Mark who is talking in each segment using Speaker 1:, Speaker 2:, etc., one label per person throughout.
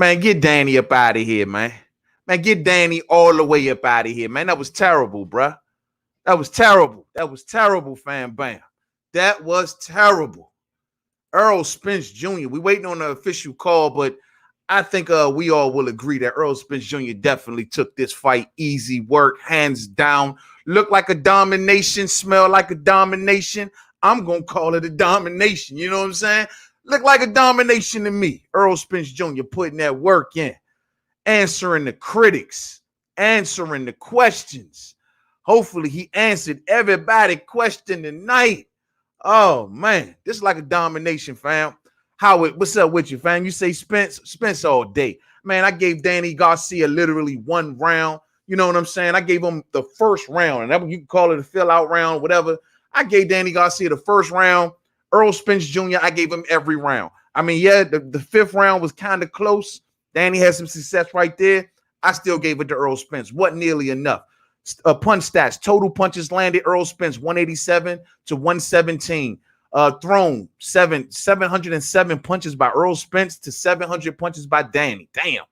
Speaker 1: Man, get Danny up out of here, man. Man, get Danny all the way up out of here, man. That was terrible, bruh. That was terrible. That was terrible, fam bam. That was terrible. Errol Spence Jr. We waiting on the official call, but I think we all will agree that Errol Spence Jr. definitely took this fight easy work, hands down. Looked like a domination, smelled like a domination. I'm going to call it a domination. You know what I'm saying? Looked like a domination to me. Errol Spence Jr. putting that work in, answering the critics, answering the questions. Hopefully he answered everybody's question tonight. Oh, man. This is like a domination, fam. Howard, what's up with you, fam? You say Spence all day. Man, I gave Danny Garcia literally one round. You know what I'm saying? I gave him the first round, and that, you can call it a fill-out round, whatever. I gave Danny Garcia the first round. Errol Spence Jr., I gave him every round. I mean, yeah, the fifth round was kind of close. Danny had some success right there. I still gave it to Errol Spence. Wasn't nearly enough. Punch stats, total punches landed, Errol Spence 187 to 117. Thrown 707 punches by Errol Spence to 700 punches by Danny. Damn.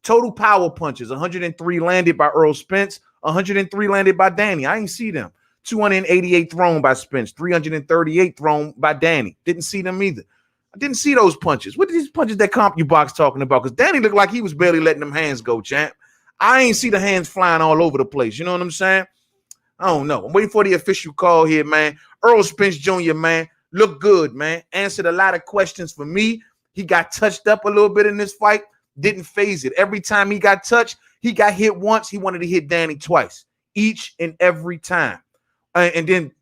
Speaker 1: Total power punches, 103 landed by Errol Spence, 103 landed by Danny. I ain't see them. 288 thrown by Spence, 338 thrown by Danny. Didn't see them either. I didn't see those punches. What are these punches that CompuBox talking about? Because Danny looked like he was barely letting them hands go, champ. I ain't see the hands flying all over the place. You know what I'm saying? I don't know. I'm waiting for the official call here, man. Errol Spence Jr., man, looked good, man. Answered a lot of questions for me. He got touched up a little bit in this fight. Didn't phase it. Every time he got touched, he got hit once. He wanted to hit Danny twice. Each and every time. And then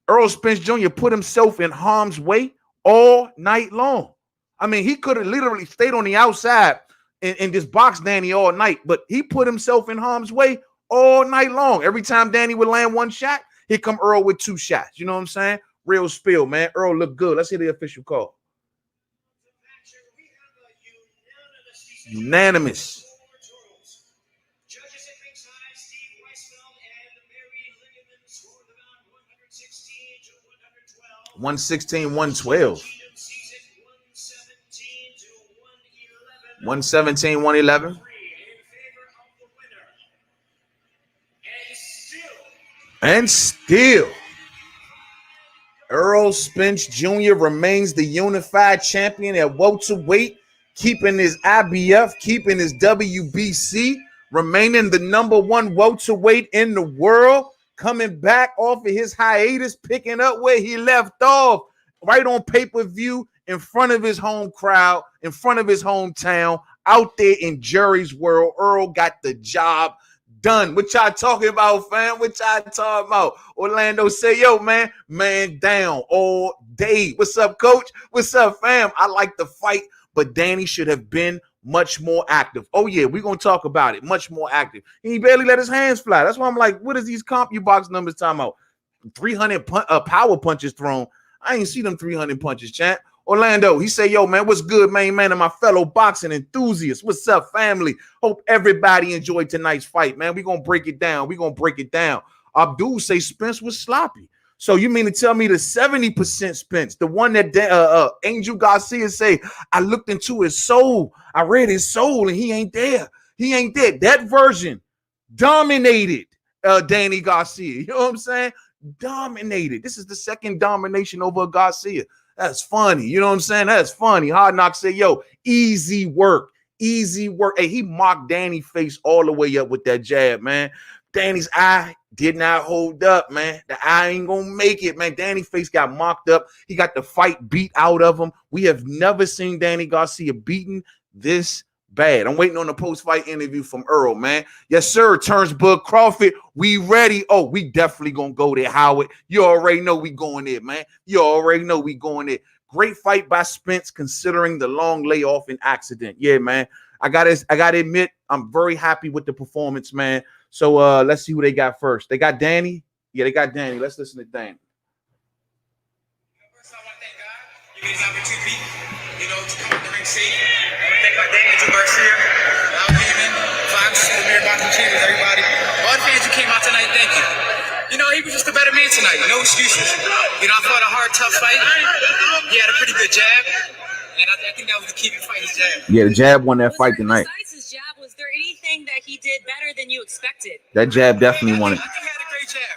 Speaker 1: Errol Spence Jr. put himself in harm's way all night long. I mean, he could have literally stayed on the outside and just boxed Danny all night, but he put himself in harm's way all night long. Every time Danny would land one shot, here come Errol with two shots. You know what I'm saying? Real spill, man. Errol looked good. Let's hear the official call. Unanimous. 116, 112. 117, 111. And still, Errol Spence Jr. remains the unified champion at welterweight, keeping his IBF, keeping his WBC, remaining the #1 welterweight in the world, coming back off of his hiatus, picking up where he left off, right on pay-per-view, in front of his home crowd, in front of his hometown, out there in Jerry's world. Errol got the job done. What y'all talking about, fam? What y'all talking about? Orlando say, yo, man down all day. What's up, coach? What's up, fam? I like the fight, but Danny should have been much more active. Oh, yeah, we're going to talk about it. Much more active. He barely let his hands fly. That's why I'm like, what is these CompuBox numbers talking about? 300 power punches thrown. I ain't see them 300 punches, champ. Orlando, he say, yo, man, what's good, man, and my fellow boxing enthusiasts. What's up, family? Hope everybody enjoyed tonight's fight, man. We're going to break it down. We're going to break it down. Abdul say Spence was sloppy. So you mean to tell me the 70% Spence, the one that Angel Garcia say, I looked into his soul. I read his soul, and he ain't there. He ain't there. That version dominated Danny Garcia. You know what I'm saying? Dominated. This is the second domination over Garcia. That's funny. You know what I'm saying? That's funny. Hard Knock say, yo, easy work. Easy work. Hey, he mocked Danny's face all the way up with that jab, man. Danny's eye did not hold up, man. The eye ain't gonna make it, man. Danny's face got mocked up. He got the fight beat out of him. We have never seen Danny Garcia beaten this bad. I'm waiting on the post-fight interview from Errol, man. Yes, sir. Terence Crawford, we ready. Oh, we definitely gonna go there, Howard. You already know we going there, man. You already know we going there. Great fight by Spence, considering the long layoff and accident. Yeah, man. I gotta admit, I'm very happy with the performance, man. So let's see who they got first. They got Danny. Yeah, they got Danny. Let's listen to Danny.
Speaker 2: First, I want to thank God. You get this opportunity, to come up the ring safe. I want to thank my Danny Garcia, Al Heyman, Fox, the Mere Boxing Champions, everybody. All the fans who came out tonight, thank you. He was just a better man tonight. No excuses. I fought a hard, tough fight. He had a pretty good jab. And I think that was the key to the fight, his jab.
Speaker 1: Yeah, the jab won that fight tonight.
Speaker 3: Besides his jab, was there anything that he did better than you expected?
Speaker 1: That jab definitely won it.
Speaker 2: I think he had a great jab.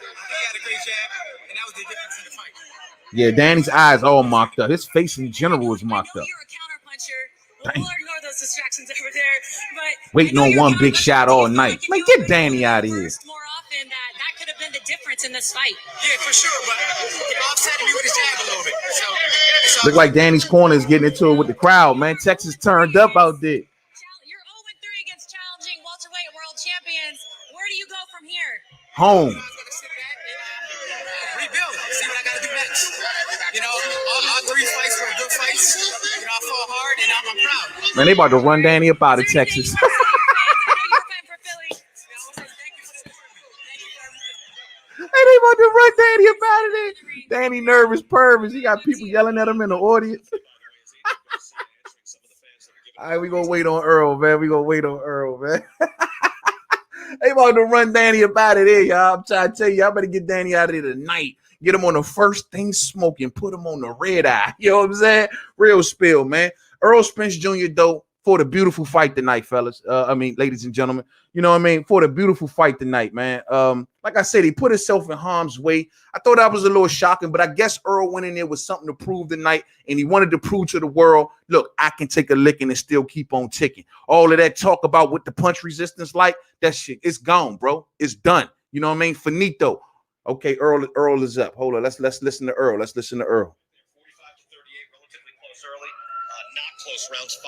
Speaker 2: And that was the difference in the fight.
Speaker 1: Yeah, Danny's eyes all mocked up. His face in general is mocked up.
Speaker 3: You're a counter puncher. We'll ignore those distractions over there. But
Speaker 1: waiting on one big shot all night. Man, get Danny out of here.
Speaker 3: More often that could have been the difference in this fight.
Speaker 2: Yeah, for sure. But he offset me with his jab a little bit. So
Speaker 1: look like Danny's corner is getting into it with the crowd, man. Texas turned up out there.
Speaker 3: You're 0-3 against challenging welterweight world champions. Where do you go from here?
Speaker 1: Home.
Speaker 2: Rebuild. See what I got to do next. You know, all 3 fights were good fights. You know, I fought hard and I'm proud.
Speaker 1: Man, they about to run Danny up out of Texas. Hey, they about to run Danny up out of there. Danny nervous, pervers. He got people yelling at him in the audience. All right, we gonna wait on Earl, man. They about to run Danny up out of there, y'all. I'm trying to tell you, I better get Danny out of there tonight. Get him on the first thing smoking. Put him on the red eye. You know what I'm saying? Real spill, man. Errol Spence Jr., though, for the beautiful fight tonight, fellas. Ladies and gentlemen. You know what I mean? For the beautiful fight tonight, man. Like I said, he put himself in harm's way. I thought that was a little shocking, but I guess Earl went in there with something to prove tonight, and he wanted to prove to the world, look, I can take a licking and still keep on ticking. All of that talk about what the punch resistance like, that shit, it's gone, bro. It's done. You know what I mean? Finito. Okay, Earl is up. Hold on. Let's listen to Earl. 45 to 38,
Speaker 4: relatively close early. Not close rounds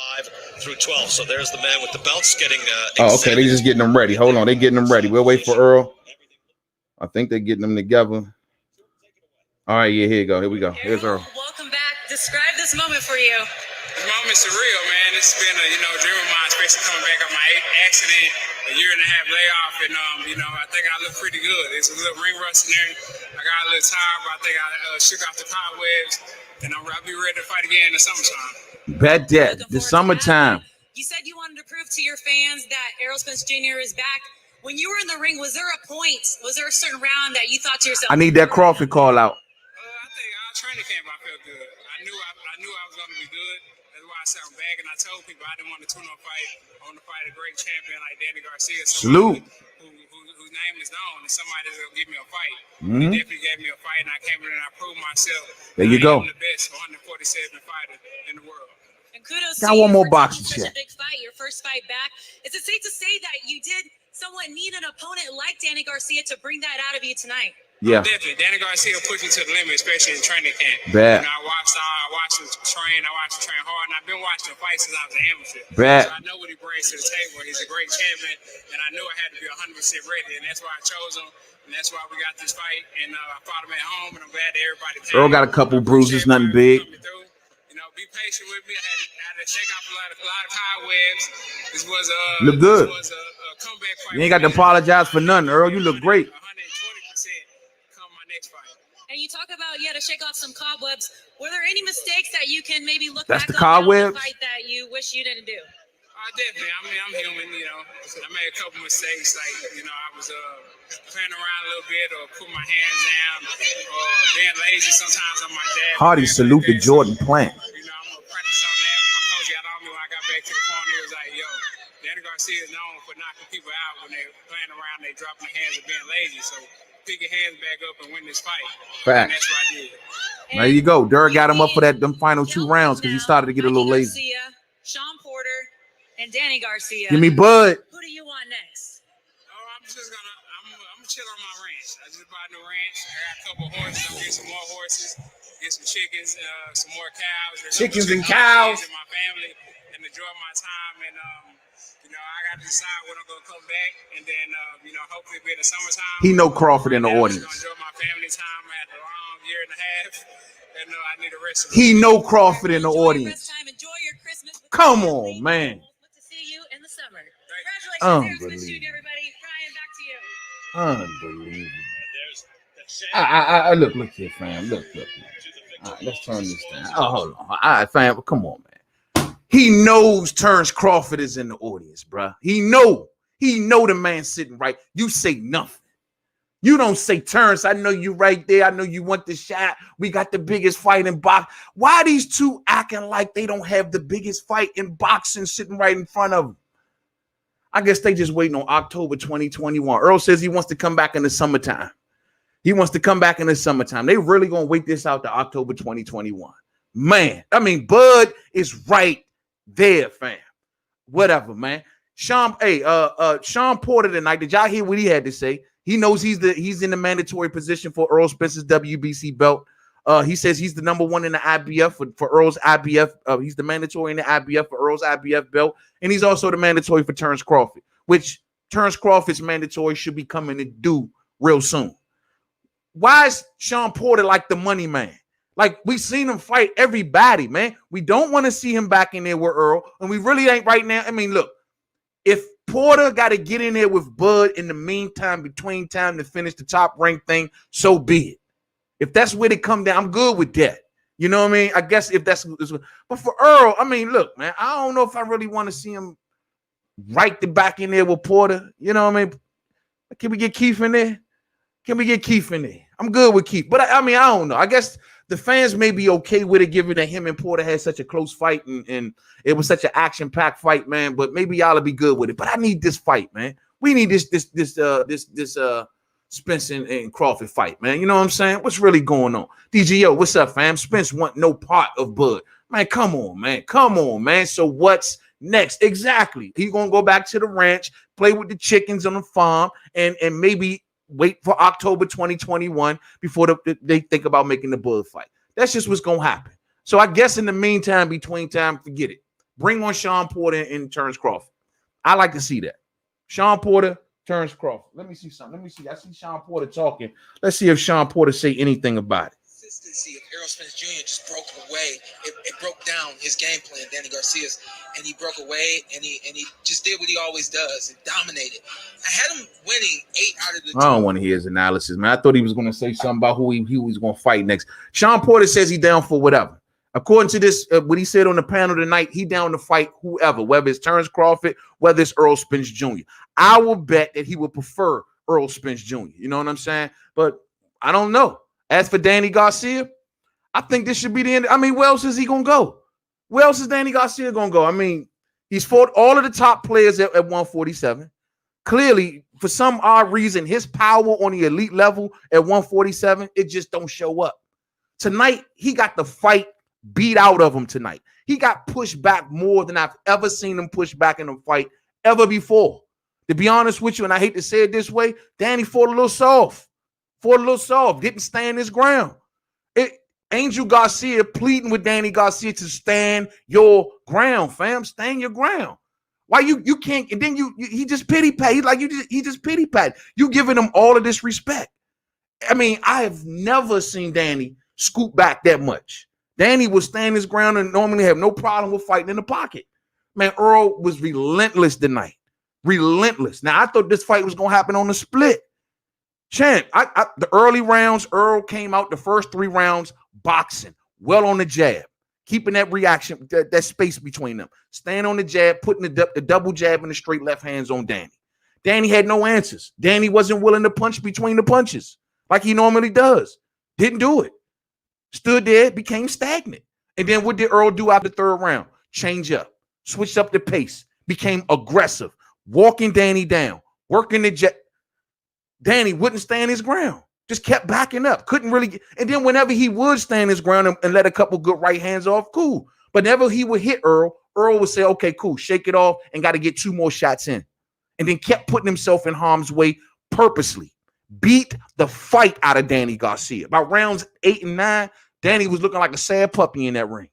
Speaker 4: 5 through 12. So there's the man with the belts getting
Speaker 1: okay, they just getting them ready. Hold on, they getting them ready. We'll wait for Earl. I think they're getting them together. All right, yeah, here you go. Here we go. Here's Earl.
Speaker 3: Welcome back. Describe this moment for you.
Speaker 2: This moment's surreal, man. It's been a dream of mine, especially coming back on my accident, a 1.5 year layoff, and I think I look pretty good. It's a little ring rust in there. I got a little tired, but I think I shook off the cobwebs, and I'll be ready to fight again in the summertime.
Speaker 1: Bet that the summertime.
Speaker 3: You said you wanted to prove to your fans that Errol Spence Jr. is back. When you were in the ring, was there a point? Was there a certain round that you thought to yourself,
Speaker 1: I need that Crawford call out?
Speaker 2: I think our training camp, I felt good. I knew I was going to be good. That's why I sat back and I told people I didn't want a tune-up fight. I want to fight a great champion like Danny Garcia.
Speaker 1: Salute.
Speaker 2: Whose name is known, and somebody that's going to give me a fight. He definitely gave me a fight, and I came in and I proved myself.
Speaker 1: There you go.
Speaker 2: I'm the best 147 fighter in the world.
Speaker 3: And kudos
Speaker 1: got
Speaker 3: to
Speaker 1: one
Speaker 3: you
Speaker 1: more
Speaker 3: for
Speaker 1: boxing
Speaker 3: taking such
Speaker 1: check.
Speaker 3: a big fight, your first fight back. Is it safe to say that you did somewhat need an opponent like Danny Garcia to bring that out of you tonight?
Speaker 1: Yeah.
Speaker 2: Definitely. Danny Garcia pushed me to the limit, especially in training camp.
Speaker 1: Bet.
Speaker 2: You know, I watched him train. I watched him train hard, and I've been watching him fight since I was an amateur.
Speaker 1: Bet.
Speaker 2: So I know what he brings to the table. He's a great champion, and I knew I had to be 100% ready, and that's why I chose him, and that's why we got this fight. And I fought him at home, and I'm glad that everybody came.
Speaker 1: Earl got a couple bruises, nothing big.
Speaker 2: You know, be patient with me. I had to shake off a lot of cobwebs. This was
Speaker 1: look good.
Speaker 2: This was a comeback fight.
Speaker 1: You ain't got to apologize for nothing, Earl. You look great.
Speaker 2: 120% come my next fight.
Speaker 3: And you talk about you had to shake off some cobwebs. Were there any mistakes that you can maybe look
Speaker 1: That's
Speaker 3: back
Speaker 1: the
Speaker 3: on
Speaker 1: cobwebs?
Speaker 3: the fight that you wish you didn't do?
Speaker 2: Definitely. I mean, I'm human, you know. I made a couple mistakes, like, you know, I was playing around a little bit or put my hands down or being lazy sometimes on my jab.
Speaker 1: Hardy salute to Jordan Plant.
Speaker 2: You know, I'm going to practice on that. My coach got on me when I got back to the corner. He was like, yo, Danny Garcia is known for knocking people out when they're playing around, they dropping their hands and being lazy. So pick your hands back up and win this fight.
Speaker 1: Fact.
Speaker 2: And that's what I did.
Speaker 1: There you go. Dirk got him up for them final 2 rounds because he started to get a little lazy.
Speaker 3: Sean Porter and Danny Garcia.
Speaker 1: Give me Bud.
Speaker 3: Who do you want next?
Speaker 2: I'm chill on my ranch. I just bought a new ranch. I got a couple horses. I'm getting some more horses, get some chickens, some more cows.
Speaker 1: Chickens and cows.
Speaker 2: And my family, and enjoy my time. And you know, I got to decide when I'm gonna come back, and then you know, hopefully be in the summertime.
Speaker 1: He know Crawford in the audience.
Speaker 2: I'm just gonna enjoy my family time. I had a long 1.5 years, and I need a rest.
Speaker 1: He know Crawford in the
Speaker 3: Enjoy your
Speaker 1: audience.
Speaker 3: rest time. Enjoy your Christmas.
Speaker 1: Come on, man.
Speaker 3: Look to see you in the summer.
Speaker 1: Unbelievable.
Speaker 3: Congratulations, Terrence, everybody. Ryan, back to you.
Speaker 1: Unbelievable. Look here, fam. Look. All right, let's turn this down. Oh, hold on. All right, fam. Come on, man. He knows Terence Crawford is in the audience, bruh. He know the man sitting right. You say nothing. You don't say, Terence, I know you right there. I know you want the shot. We got the biggest fight in boxing. Why are these two acting like they don't have the biggest fight in boxing sitting right in front of them? I guess they just waiting on October 2021. Errol says he wants to come back in the summertime. He wants to come back in the summertime. They really going to wait this out to October 2021. Man, I mean, Bud is right there, fam. Whatever, man. Sean Porter tonight. Did y'all hear what he had to say? He knows he's in the mandatory position for Errol Spence's WBC belt. He says he's the number one in the IBF for Earl's IBF. He's the mandatory in the IBF for Earl's IBF belt. And he's also the mandatory for Terence Crawford, which Terence Crawford's mandatory should be coming to do real soon. Why is Sean Porter like the money man? Like, we've seen him fight everybody, man. We don't want to see him back in there with Earl, and we really ain't right now. I mean, look, if Porter got to get in there with Bud in the meantime, between time to finish the top rank thing, so be it. If that's where they come down, I'm good with that. You know what I mean? I guess if that's, but for Earl, I mean, look, man, I don't know if I really want to see him right the back in there with Porter. You know what I mean? Can we get Keith in there? Can we get Keith in there? I'm good with Keith, but I mean, I don't know. I guess the fans may be okay with it, given that him and Porter had such a close fight and it was such an action-packed fight, man. But maybe y'all will be good with it. But I need this fight, man. We need this Spence and Crawford fight, man. You know what I'm saying? What's really going on? DGO, what's up, fam? Spence want no part of Bud. Man, come on, man. Come on, man. So what's next? Exactly. He's gonna go back to the ranch, play with the chickens on the farm, and maybe wait for October 2021 before they think about making the Bud fight. That's just what's going to happen. So I guess in the meantime, between time, forget it. Bring on Sean Porter and Terence Crawford. I like to see that. Sean Porter, Terence Crawford. Let me see something. Let me see. I see Sean Porter talking. Let's see if Sean Porter say anything about it.
Speaker 2: Consistency of Errol Spence Jr. just broke away. It broke down his game plan, Danny Garcia's, and he broke away and he just did what he always does and dominated. I had him winning 8 out of the 10.
Speaker 1: I don't want to hear his analysis, man. I thought he was going to say something about who he was going to fight next. Sean Porter says he's down for whatever. According to this, what he said on the panel tonight, he down to fight whoever, whether it's Terence Crawford, whether it's Errol Spence Jr. I will bet that he would prefer Errol Spence Jr. You know what I'm saying? But I don't know. As for Danny Garcia, I think this should be the end. I mean, where else is he going to go? Where else is Danny Garcia going to go? I mean, he's fought all of the top players at 147. Clearly, for some odd reason, his power on the elite level at 147, it just don't show up. Tonight, he got the fight beat out of him tonight. He got pushed back more than I've ever seen him push back in a fight ever before. To be honest with you, and I hate to say it this way, Danny fought a little soft. Didn't stand his ground. Angel Garcia pleading with Danny Garcia to stand your ground, fam. Stand your ground. Why you can't? And then he just pity pat. He just pity pat. You giving him all of this respect. I mean, I have never seen Danny scoot back that much. Danny will stand his ground and normally have no problem with fighting in the pocket. Man, Earl was relentless tonight. Relentless. Now, I thought this fight was going to happen on the split. Champ, the early rounds, Earl came out the first 3 rounds boxing, well on the jab, keeping that reaction, that space between them, staying on the jab, putting the double jab and the straight left hands on Danny. Danny had no answers. Danny wasn't willing to punch between the punches like he normally does. Didn't do it. Stood there, became stagnant. And then what did Earl do after the 3rd round? Change up, switched up the pace, became aggressive, walking Danny down, working the jab. Danny wouldn't stand his ground. Just kept backing up. Couldn't really get. And then whenever he would stand his ground and let a couple good right hands off, cool. But whenever he would hit Earl would say, okay, cool, shake it off and got to get 2 more shots in. And then kept putting himself in harm's way purposely. Beat the fight out of Danny Garcia. By rounds 8 and 9, Danny was looking like a sad puppy in that ring.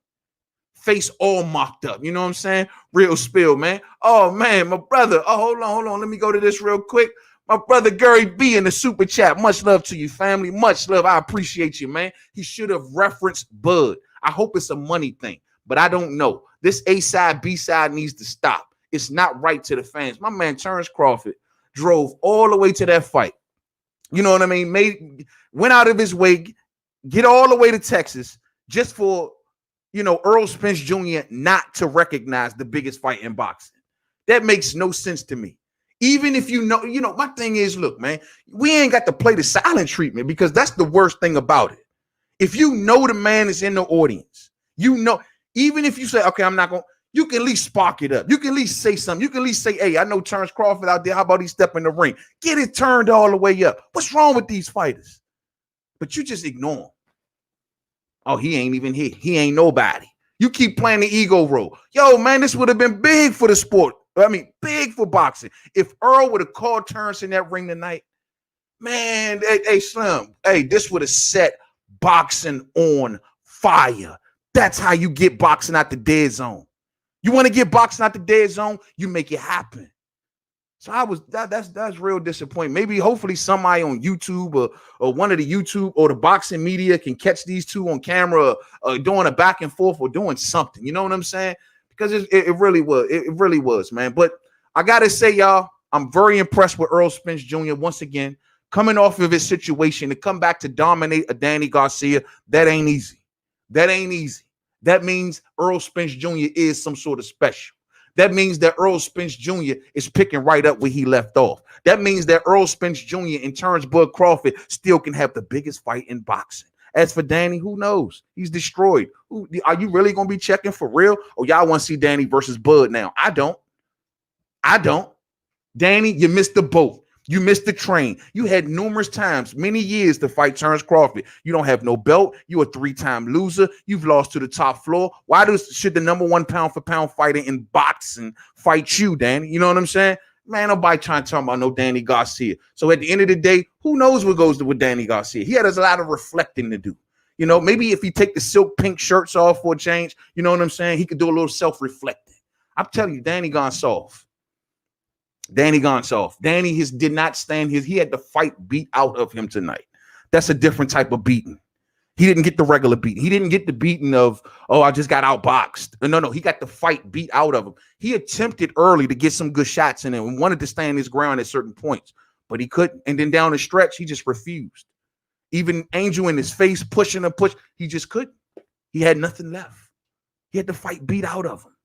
Speaker 1: Face all mocked up. You know what I'm saying? Real spill, man. Oh, man, my brother. Oh, hold on. Let me go to this real quick. My brother Gary B in the super chat. Much love to you, family. Much love. I appreciate you, man. He should have referenced Bud. I hope it's a money thing, but I don't know. This A-side, B-side needs to stop. It's not right to the fans. My man Terence Crawford drove all the way to that fight. You know what I mean? Went out of his way, get all the way to Texas just for, Errol Spence Jr. not to recognize the biggest fight in boxing. That makes no sense to me. Even if you know, my thing is, look, man, we ain't got to play the silent treatment because that's the worst thing about it. If you know the man is in the audience, even if you say, okay, I'm not going to, you can at least spark it up. You can at least say something. You can at least say, hey, I know Terence Crawford out there. How about he step in the ring? Get it turned all the way up. What's wrong with these fighters? But you just ignore him. Oh, he ain't even here. He ain't nobody. You keep playing the ego role. Yo, man, this would have been big for the sport. I mean, big for boxing. If Earl would have called Terence in that ring tonight, man, hey, Slim, hey, this would have set boxing on fire. That's how you get boxing out the dead zone. You want to get boxing out the dead zone, you make it happen. So that's real disappointing. Maybe hopefully somebody on YouTube or one of the YouTube or the boxing media can catch these two on camera doing a back and forth or doing something. You know what I'm saying? Because it really was. It really was, man. But I got to say, y'all, I'm very impressed with Errol Spence Jr. once again, coming off of his situation to come back to dominate a Danny Garcia. That ain't easy. That ain't easy. That means Errol Spence Jr. is some sort of special. That means that Errol Spence Jr. is picking right up where he left off. That means that Errol Spence Jr. and Terence Bud Crawford still can have the biggest fight in boxing. As for Danny, who knows? He's destroyed. Are you really going to be checking for real? Or y'all want to see Danny versus Bud now? I don't. Danny, you missed the boat. You missed the train. You had numerous times, many years to fight Terence Crawford. You don't have no belt. You're a 3-time loser. You've lost to the top floor. Why should the number 1 pound-for-pound fighter in boxing fight you, Danny? You know what I'm saying? Man, nobody trying to talk about no Danny Garcia. So at the end of the day, who knows what goes with Danny Garcia? He had a lot of reflecting to do. You know, maybe if he take the silk pink shirts off for a change, you know what I'm saying? He could do a little self-reflecting. I'm telling you, Danny gone soft. Danny gone soft. Danny did not stand his. He had the fight beat out of him tonight. That's a different type of beating. He didn't get the regular beating. He didn't get the beating of, oh, I just got outboxed. No. He got the fight beat out of him. He attempted early to get some good shots in him and wanted to stand his ground at certain points, but he couldn't. And then down the stretch, he just refused. Even Angel in his face, pushing and push, he just couldn't. He had nothing left. He had the fight beat out of him.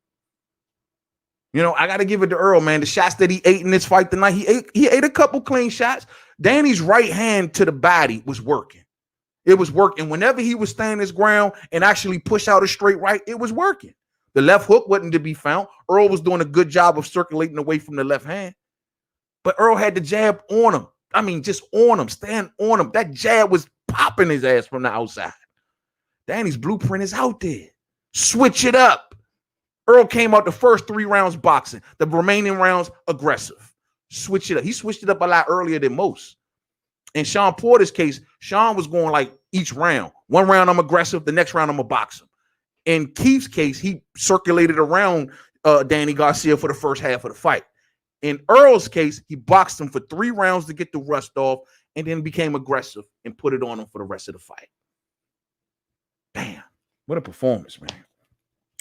Speaker 1: You know, I got to give it to Earl, man. The shots that he ate in this fight tonight, he ate a couple clean shots. Danny's right hand to the body was working. It was working. Whenever he was standing his ground and actually push out a straight right, it was working. The left hook wasn't to be found. Earl was doing a good job of circulating away from the left hand. But Earl had the jab on him. I mean, just on him, stand on him. That jab was popping his ass from the outside. Danny's blueprint is out there. Switch it up. Earl came out the first 3 rounds boxing, the remaining rounds aggressive. Switch it up. He switched it up a lot earlier than most. In Sean Porter's case, Sean was going like each round. 1 round I'm aggressive, the next round I'm a boxer. In Keith's case, he circulated around Danny Garcia for the first half of the fight. In Earl's case, he boxed him for 3 rounds to get the rust off and then became aggressive and put it on him for the rest of the fight. Damn, what a performance, man.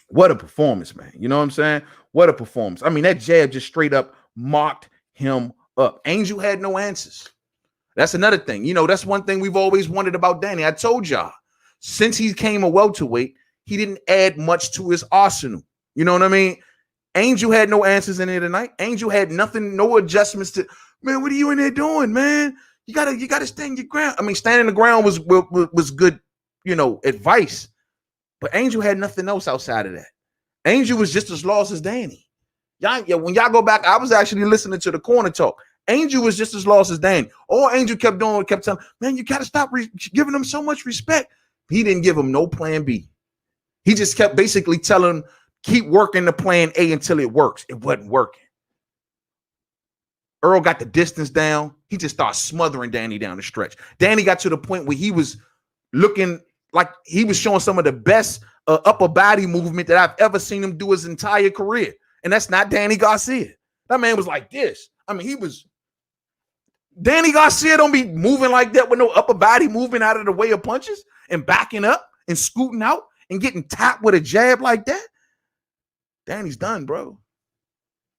Speaker 1: What a performance, man. You know what I'm saying? What a performance. I mean, that jab just straight up marked him up. Angel had no answers. That's another thing. You know, that's one thing we've always wondered about Danny. I told y'all, since he came a welterweight, he didn't add much to his arsenal. You know what I mean? Angel had no answers in there tonight. Angel had nothing, no adjustments to, man, what are you in there doing, man? You gotta stand your ground. I mean, standing the ground was good, you know, advice. But Angel had nothing else outside of that. Angel was just as lost as Danny. When y'all go back, I was actually listening to the corner talk. Angel was just as lost as Danny. All Angel kept doing, kept telling, man, you got to stop giving him so much respect. He didn't give him no plan B. He just kept basically telling him, keep working the plan A until it works. It wasn't working. Earl got the distance down. He just started smothering Danny down the stretch. Danny got to the point where he was looking like he was showing some of the best upper body movement that I've ever seen him do his entire career. And that's not Danny Garcia. That man was like this. I mean, Danny Garcia don't be moving like that with no upper body movement out of the way of punches and backing up and scooting out and getting tapped with a jab like that. Danny's done, bro.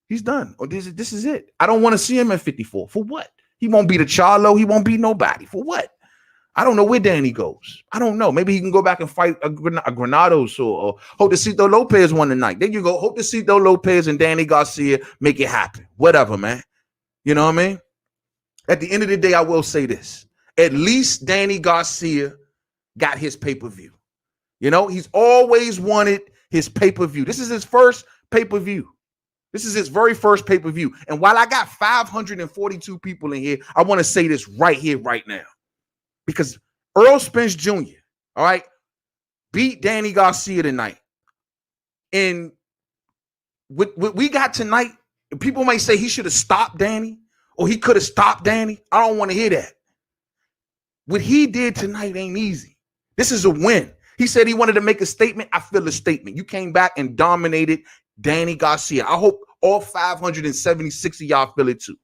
Speaker 1: He's done. Oh, this is it. I don't want to see him at 54. For what? He won't beat a Charlo. He won't beat nobody. For what? I don't know where Danny goes. I don't know. Maybe he can go back and fight a Granados or Josecito Lopez one tonight. There you go. Josecito Lopez and Danny Garcia make it happen. Whatever, man. You know what I mean? At the end of the day, I will say this. At least Danny Garcia got his pay-per-view. You know, he's always wanted his pay-per-view. This is his first pay-per-view. This is his very first pay-per-view. And while I got 542 people in here, I want to say this right here, right now. Because Errol Spence Jr., all right, beat Danny Garcia tonight. And what we got tonight, people might say he should have stopped Danny or he could have stopped Danny. I don't want to hear that. What he did tonight ain't easy. This is a win. He said he wanted to make a statement. I feel a statement. You came back and dominated Danny Garcia. I hope all 576 of y'all feel it too.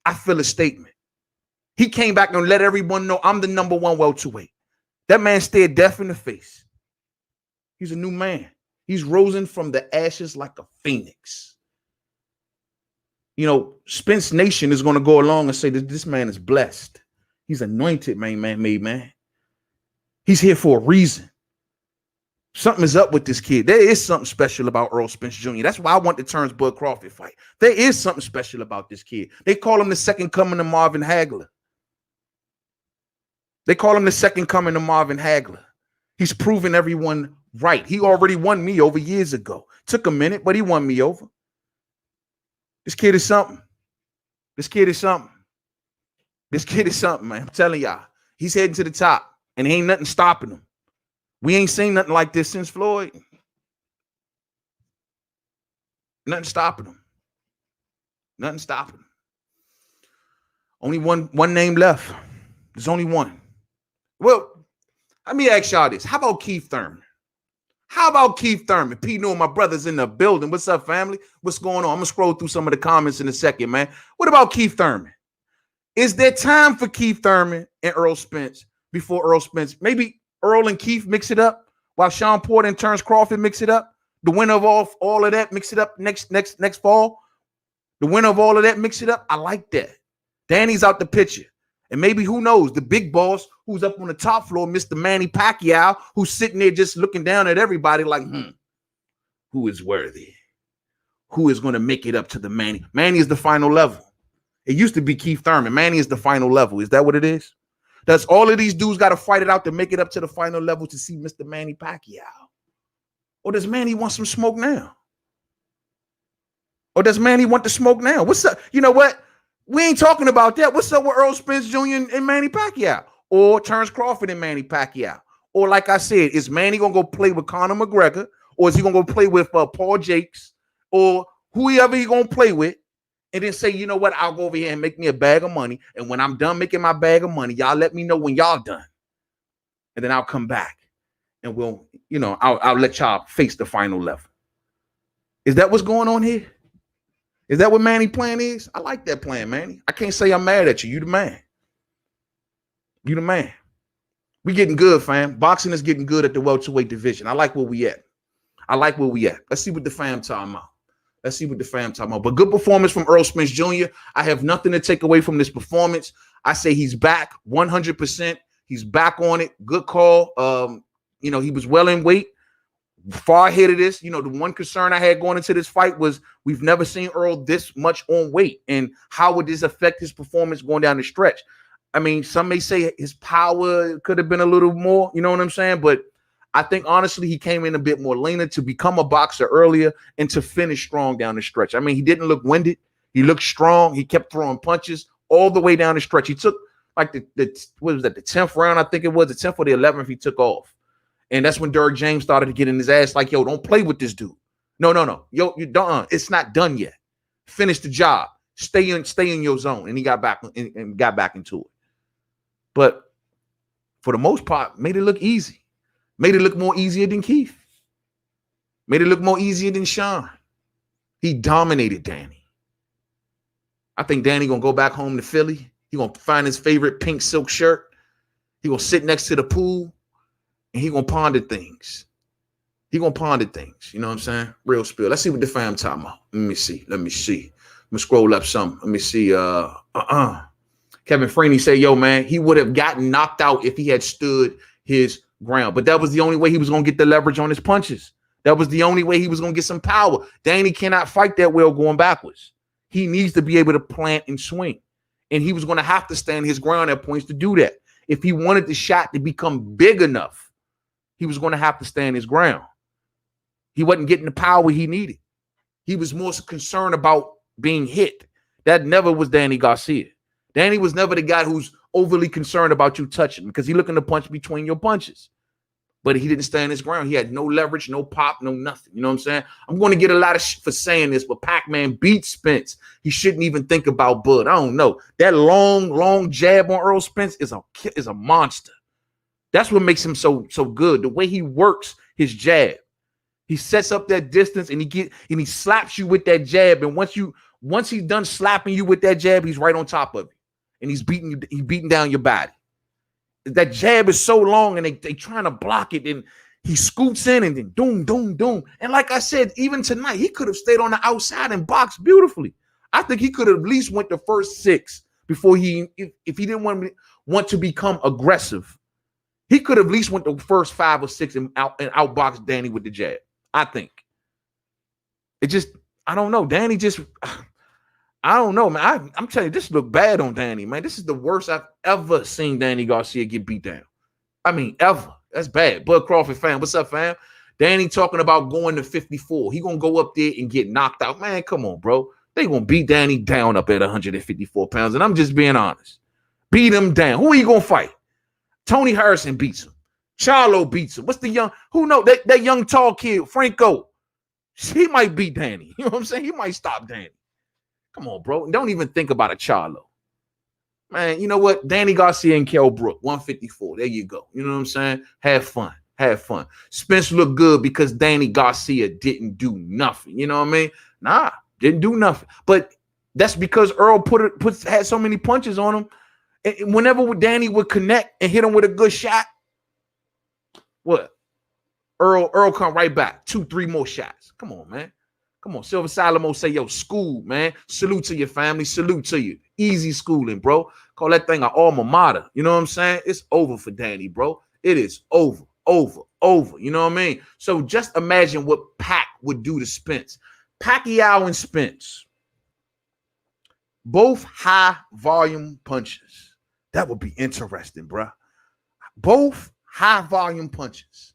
Speaker 1: I feel a statement. He came back and let everyone know I'm the #1 welterweight. That man stared death in the face. He's a new man. He's risen from the ashes like a phoenix. You know, Spence Nation is going to go along and say that this man is blessed. He's anointed, Mainman Mademan. He's here for a reason. Something is up with this kid. There is something special about Errol Spence Jr. That's why I want the Terence Crawford fight. There is something special about this kid. They call him the second coming of Marvin Hagler. They call him the second coming of Marvin Hagler. He's proven everyone right. He already won me over years ago. Took a minute, but he won me over. This kid is something. This kid is something. This kid is something, man. I'm telling y'all. He's heading to the top, and ain't nothing stopping him. We ain't seen nothing like this since Floyd. Nothing stopping him. Nothing stopping him. Only one name left. There's only one. Well, let me ask y'all this. How about Keith Thurman? How about Keith Thurman? P. New, my brother's in the building. What's up, family? What's going on? I'm going to scroll through some of the comments in a second, man. What about Keith Thurman? Is there time for Keith Thurman and Errol Spence before Errol Spence? Maybe Earl and Keith mix it up while Sean Porter and Terence Crawford mix it up. The winner of all of that, mix it up next fall. The winner of all of that, mix it up. I like that. Danny's out the picture. And maybe, who knows, the big boss who's up on the top floor, Mr. Manny Pacquiao, who's sitting there just looking down at everybody like, who is worthy? Who is going to make it up to the Manny? Manny is the final level. It used to be Keith Thurman. Manny is the final level. Is that what it is? Does all of these dudes got to fight it out to make it up to the final level to see Mr. Manny Pacquiao? Or does Manny want some smoke now? Or does Manny want the smoke now? What's up? You know what? We ain't talking about that. What's up with Errol Spence Jr. and Manny Pacquiao? Or Terence Crawford and Manny Pacquiao? Or like I said, is Manny going to go play with Conor McGregor? Or is he going to go play with Paul Jakes? Or whoever he going to play with? And then say, you know what? I'll go over here and make me a bag of money. And when I'm done making my bag of money, y'all let me know when y'all done. And then I'll come back. And we'll, you know, I'll let y'all face the final level. Is that what's going on here? Is that what Manny's plan is? I like that plan, Manny. I can't say I'm mad at you. You the man. You the man. We getting good, fam. Boxing is getting good at the welterweight division. I like where we at. I like where we at. Let's see what the fam talking about. Let's see what the fam talking about. But good performance from Errol Spence Jr. I have nothing to take away from this performance. I say he's back 100%. He's back on it. Good call. You know, he was well in weight. Far ahead of this. You know, the one concern I had going into this fight was we've never seen Earl this much on weight. And how would this affect his performance going down the stretch? I mean, some may say his power could have been a little more, you know what I'm saying? But I think, honestly, he came in a bit more leaner to become a boxer earlier and to finish strong down the stretch. I mean, he didn't look winded. He looked strong. He kept throwing punches all the way down the stretch. He took, like, what was that, the 10th round, I think it was, the 10th or the 11th, he took off. And that's when Derrick James started to get in his ass like, yo, don't play with this dude. No. Yo, you done. It's not done yet. Finish the job. Stay in your zone. And he got back and got back into it. But for the most part, made it look easy. Made it look more easier than Keith. Made it look more easier than Sean. He dominated Danny. I think Danny gonna go back home to Philly. He gonna find his favorite pink silk shirt. He gonna sit next to the pool. And he gonna ponder things. He gonna ponder things. You know what I'm saying? Real spill. Let's see what the fam talking about. Let me see. Let me scroll up some. Let me see. Kevin Freeney say, yo, man, he would have gotten knocked out if he had stood his ground. But that was the only way he was gonna get the leverage on his punches. That was the only way he was gonna get some power. Danny cannot fight that well going backwards. he needs to be able to plant and swing. And he was going to have to stand his ground at points to do that. If he wanted the shot to become big enough, he was going to have to stand his ground. He wasn't getting the power he needed. He was more concerned about being hit. That never was Danny Garcia. Danny was never the guy who's overly concerned about you touching because he's looking to punch between your punches. But he didn't stand his ground. He had no leverage, no pop, no nothing. You know what I'm saying? I'm going to get a lot of shit for saying this, but Pac-Man beat Spence. He shouldn't even think about Bud. I don't know. That long jab on Errol Spence is a monster. That's what makes him so good. The way he works his jab. He sets up that distance and he slaps you with that jab. And once he's done slapping you with that jab, he's right on top of you. And he's beating down your body. That jab is so long and they trying to block it, and he scoots in and then doom, doom, doom. And like I said, even tonight, he could have stayed on the outside and boxed beautifully. I think he could have at least went the first 6 before if he didn't want to become aggressive. He could have at least went the first 5 or 6 and outboxed Danny with the jab. I think. I don't know. Danny I don't know, man. I'm telling you, this looked bad on Danny, man. This is the worst I've ever seen Danny Garcia get beat down. I mean, ever. That's bad. Bud Crawford fam, what's up, fam? Danny talking about going to 54. He gonna go up there and get knocked out. Man, come on, bro. They gonna beat Danny down up at 154 pounds, and I'm just being honest. Beat him down. Who are you gonna fight? Tony Harrison beats him. Charlo beats him. What's the young? Who know that young tall kid, Franco? He might beat Danny. You know what I'm saying? He might stop Danny. Come on, bro. Don't even think about a Charlo. Man, you know what? Danny Garcia and Kell Brook, 154. There you go. You know what I'm saying? Have fun. Have fun. Spence looked good because Danny Garcia didn't do nothing. You know what I mean? Nah, didn't do nothing. But that's because Earl had so many punches on him. And whenever Danny would connect and hit him with a good shot, what? Earl come right back. 2-3 more shots. Come on, man. Come on. Silver Salamo say, yo, school, man. Salute to your family. Salute to you. Easy schooling, bro. Call that thing an alma mater. You know what I'm saying? It's over for Danny, bro. It is over. You know what I mean? So just imagine what Pac would do to Spence. Pacquiao and Spence. Both high volume punches. That would be interesting, bro. Both high volume punches.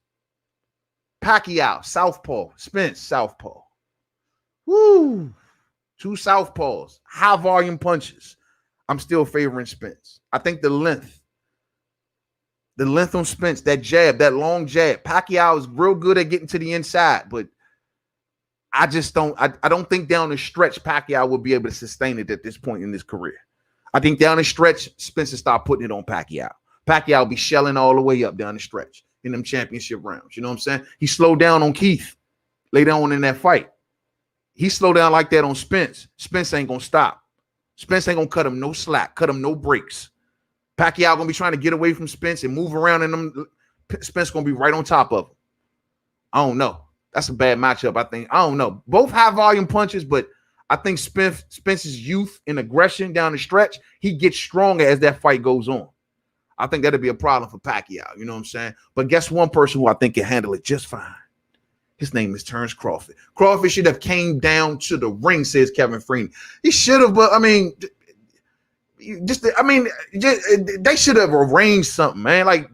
Speaker 1: Pacquiao, southpaw. Spence, southpaw. Woo! 2 southpaws, high volume punches. I'm still favoring Spence. I think the length on Spence, that jab, that long jab. Pacquiao is real good at getting to the inside, but I just don't. I don't think down the stretch Pacquiao will be able to sustain it at this point in his career. I think down the stretch, Spence will start putting it on Pacquiao. Pacquiao will be shelling all the way up down the stretch in them championship rounds. You know what I'm saying? He slowed down on Keith later on in that fight. He slowed down like that on Spence. Spence ain't going to stop. Spence ain't going to cut him no slack, cut him no breaks. Pacquiao going to be trying to get away from Spence and move around, and Spence going to be right on top of him. I don't know. That's a bad matchup, I think. I don't know. Both high-volume punches, but I think Spence's youth and aggression down the stretch, he gets stronger as that fight goes on. I think that'll be a problem for Pacquiao. You know what I'm saying? But guess one person who I think can handle it just fine. His name is Terence Crawford. Crawford should have came down to the ring, says Kevin Freeney. He should have, but I mean, they should have arranged something, man. Like,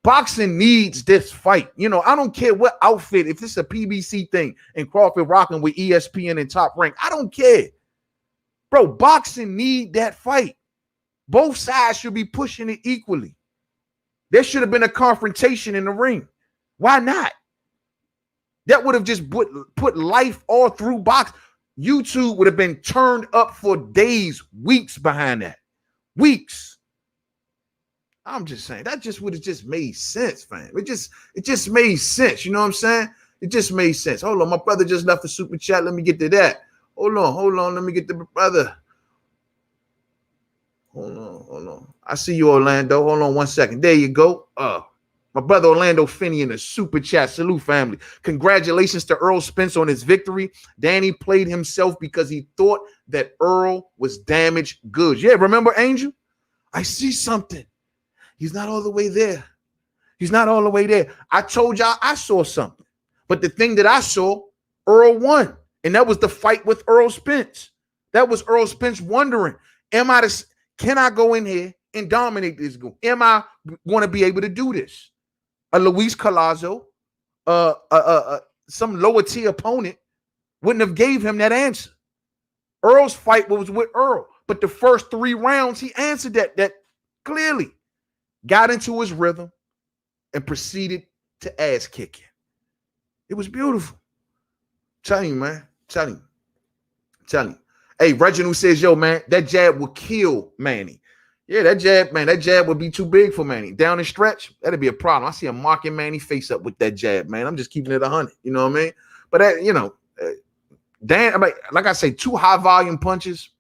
Speaker 1: boxing needs this fight. You know, I don't care what outfit, if it's a PBC thing and Crawford rocking with ESPN and Top Rank, I don't care. Bro, boxing need that fight. Both sides should be pushing it equally. There should have been a confrontation in the ring. Why not? That would have just put life all through box. YouTube would have been turned up for days, weeks behind that. Weeks. I'm just saying, that just would have just made sense, fam. It just made sense. You know what I'm saying? It just made sense. Hold on, my brother just left a super chat. Let me get to that. Hold on. Let me get to my brother. Hold on. I see you, Orlando. Hold on 1 second. There you go. My brother Orlando Finney in the super chat. Salute, family. Congratulations to Errol Spence on his victory. Danny played himself because he thought that Earl was damaged goods. Yeah, remember, Angel? I see something. He's not all the way there. I told y'all I saw something. But the thing that I saw, Earl won. And that was the fight with Errol Spence. That was Errol Spence wondering, can I go in here and dominate this goon? Am I going to be able to do this? A Luis Collazo, some lower tier opponent wouldn't have gave him that answer. Earl's fight was with Errol, but the first 3 rounds, he answered that clearly. Got into his rhythm and proceeded to ass kicking. It was beautiful. Tell you, man. Tell you. Hey, Reginald says, yo, man, that jab will kill Manny. Yeah, that jab would be too big for Manny. Down the stretch, that'd be a problem. I see him marking Manny face up with that jab, man. I'm just keeping it 100. You know what I mean? But like I say, 2 high volume punches,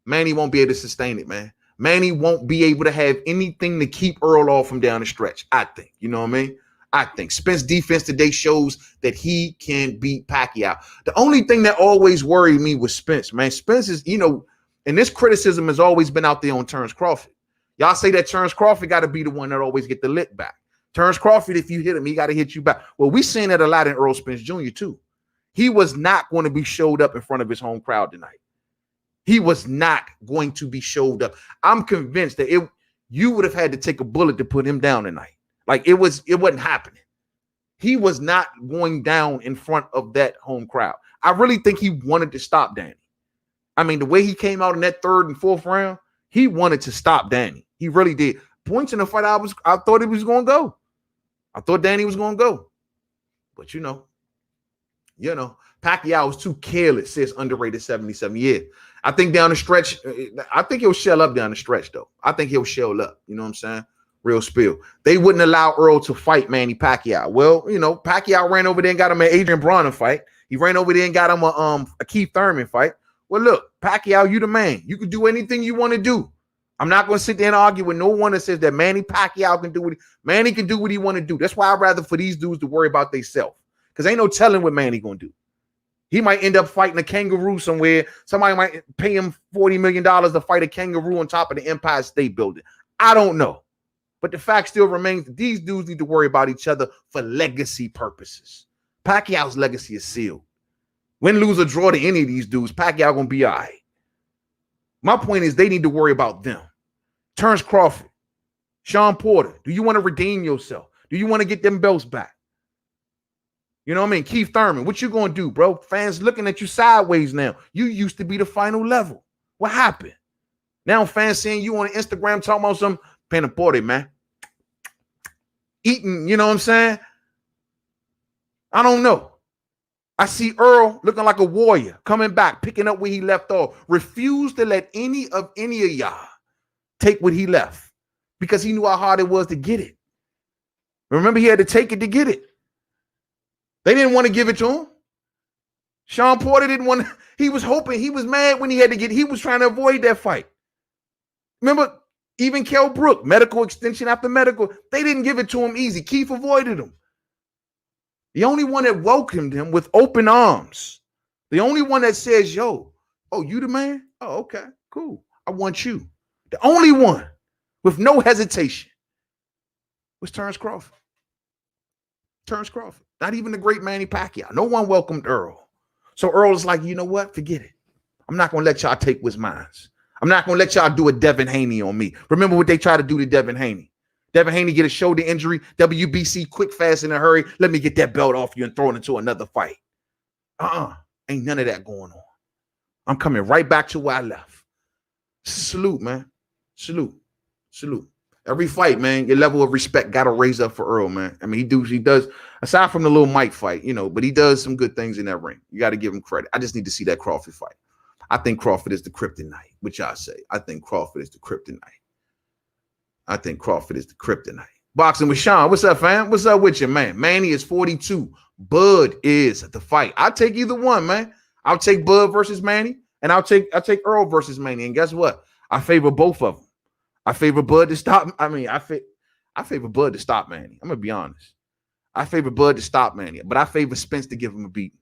Speaker 1: Manny won't be able to sustain it, man. Manny won't be able to have anything to keep Errol off from down the stretch, I think. You know what I mean? I think Spence defense today shows that he can beat Pacquiao. The only thing that always worried me was Spence, man. Spence is, and this criticism has always been out there on Terence Crawford. Y'all say that Terence Crawford got to be the one that always get the lick back. Terence Crawford, if you hit him, he got to hit you back. Well, we seen that a lot in Errol Spence Jr. too. He was not going to be showed up in front of his home crowd tonight. He was not going to be showed up. I'm convinced that you would have had to take a bullet to put him down tonight. Like it wasn't happening. He was not going down in front of that home crowd. I really think he wanted to stop Danny. I mean, the way he came out in that 3rd and 4th round, he wanted to stop Danny. He really did. Points in the fight, I thought he was going to go. I thought Danny was going to go. But Pacquiao was too careless, says underrated 77. Yeah. I think down the stretch, I think he'll shell up down the stretch, though. I think he'll shell up. You know what I'm saying? Real spill. They wouldn't allow Earl to fight Manny Pacquiao. Well, Pacquiao ran over there and got him an Adrian Broner fight. He ran over there and got him a Keith Thurman fight. Well, look, Pacquiao, you the man. You can do anything you want to do. I'm not going to sit there and argue with no one that says that Manny Pacquiao can do what Manny can do what he want to do. That's why I'd rather for these dudes to worry about themselves. Because ain't no telling what Manny going to do. He might end up fighting a kangaroo somewhere. Somebody might pay him $40 million to fight a kangaroo on top of the Empire State Building. I don't know. But the fact still remains that these dudes need to worry about each other for legacy purposes. Pacquiao's legacy is sealed. Win, lose, or draw to any of these dudes, Pacquiao going to be all right. My point is they need to worry about them. Terence Crawford, Sean Porter, do you want to redeem yourself? Do you want to get them belts back? You know what I mean? Keith Thurman, what you going to do, bro? Fans looking at you sideways now. You used to be the final level. What happened? Now fans seeing you on Instagram talking about some Panaporte, man. Eating, you know what I'm saying? I don't know. I see Earl looking like a warrior, coming back, picking up where he left off. Refused to let any of y'all take what he left because he knew how hard it was to get it. Remember, he had to take it to get it. They didn't want to give it to him. Sean Porter didn't want to. He was hoping. He was mad when he had to get. He was trying to avoid that fight. Remember, even Kell Brook, medical extension after medical, they didn't give it to him easy. Keith avoided him. The only one that welcomed him with open arms. The only one that says, yo, oh, you the man? Oh, okay, cool. I want you. The only one with no hesitation was Terence Crawford. Terence Crawford. Not even the great Manny Pacquiao. No one welcomed Earl. So Earl is like, you know what? Forget it. I'm not going to let y'all take what's mine. I'm not going to let y'all do a Devin Haney on me. Remember what they tried to do to Devin Haney. Devin Haney get a shoulder injury. WBC, quick, fast, in a hurry. Let me get that belt off you and throw it into another fight. Ain't none of that going on. I'm coming right back to where I left. Salute, man. Salute. Salute. Every fight, man, your level of respect got to raise up for Earl, man. I mean, he does, aside from the little Mike fight, but he does some good things in that ring. You got to give him credit. I just need to see that Crawford fight. I think Crawford is the kryptonite, which I say. I think Crawford is the kryptonite. I think Crawford is the kryptonite. Boxing with Sean. What's up, fam? What's up with you, man? Manny is 42. Bud is the fight. I'll take either one, man. I'll take Bud versus Manny, and I'll take Earl versus Manny. And guess what? I favor both of them. I favor Bud to stop. I mean, I favor Bud to stop Manny. I'm gonna be honest. I favor Bud to stop Manny, but I favor Spence to give him a beating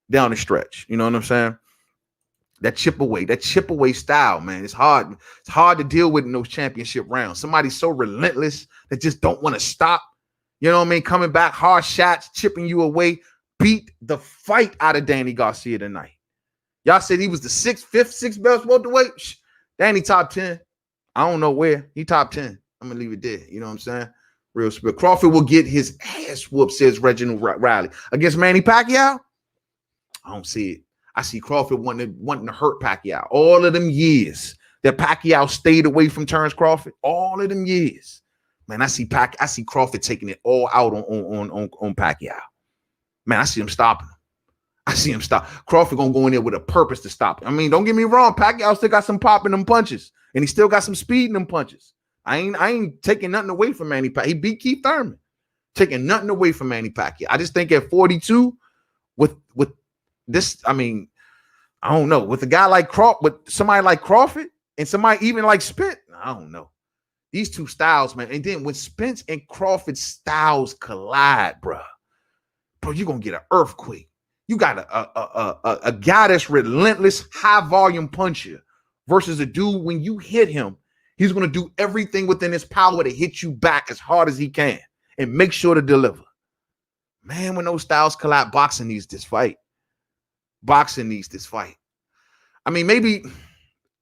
Speaker 1: down the stretch. You know what I'm saying? That chip away style, man. It's hard. It's hard to deal with in those championship rounds. Somebody so relentless that just don't want to stop. You know what I mean? Coming back, hard shots, chipping you away. Beat the fight out of Danny Garcia tonight. Y'all said he was the fifth best welterweight. Danny top 10. I don't know where. He top 10. I'm going to leave it there. You know what I'm saying? Real spirit. Crawford will get his ass whooped, says Reginald Riley. Against Manny Pacquiao? I don't see it. I see Crawford wanting to hurt Pacquiao. All of them years that Pacquiao stayed away from Terence Crawford, all of them years. Man, I see Crawford taking it all out on Pacquiao. Man, I see him stopping him. I see him stop. Crawford gonna go in there with a purpose to stop him. I mean, don't get me wrong. Pacquiao still got some pop in them punches, and he still got some speed in them punches. I ain't taking nothing away from Manny Pacquiao. He beat Keith Thurman. Taking nothing away from Manny Pacquiao. I just think at 42, with this, I mean, I don't know. With a guy like Crawford, with somebody like Crawford, and somebody even like Spence, I don't know. These two styles, man. And then when Spence and Crawford styles collide, bro, you're gonna get an earthquake. You got a guy that's relentless, high volume puncher versus a dude when you hit him, he's going to do everything within his power to hit you back as hard as he can and make sure to deliver. Man, when those styles collide, boxing needs this fight. Boxing needs this fight. I mean, maybe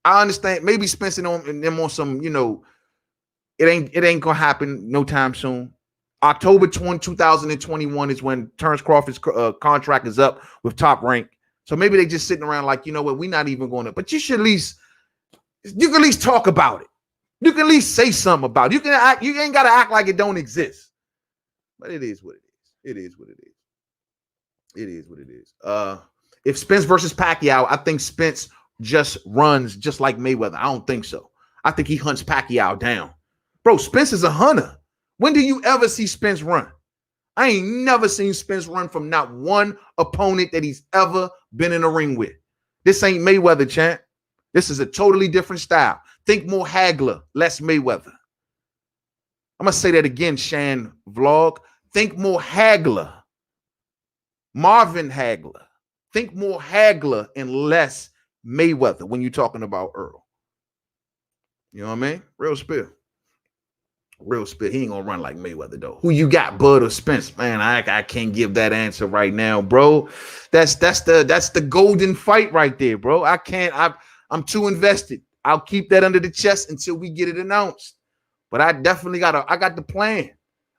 Speaker 1: I understand. Maybe Spence and them on some, you know, it ain't going to happen no time soon. October 2021 is when Terence Crawford's contract is up with Top Rank. So maybe they just sitting around like, you know what, we're not even going to. But you can at least talk about it. You can at least say something about it. You ain't got to act like it don't exist. But it is what it is. It is what it is. It is what it is. If Spence versus Pacquiao, I think Spence just runs just like Mayweather. I don't think so. I think he hunts Pacquiao down. Bro, Spence is a hunter. When do you ever see Spence run? I ain't never seen Spence run from not one opponent that he's ever been in a ring with. This ain't Mayweather, champ. This is a totally different style. Think more Hagler, less Mayweather. I'm going to say that again, Shan Vlog. Think more Hagler. Marvin Hagler. Think more Hagler and less Mayweather when you're talking about Earl. You know what I mean? Real spill. Real spit. He ain't gonna run like Mayweather though. Who you got, Bud or Spence? Man, I can't give that answer right now, bro. That's the golden fight right there, bro. I'm too invested. I'll keep that under the chest until we get it announced. But I definitely got the plan.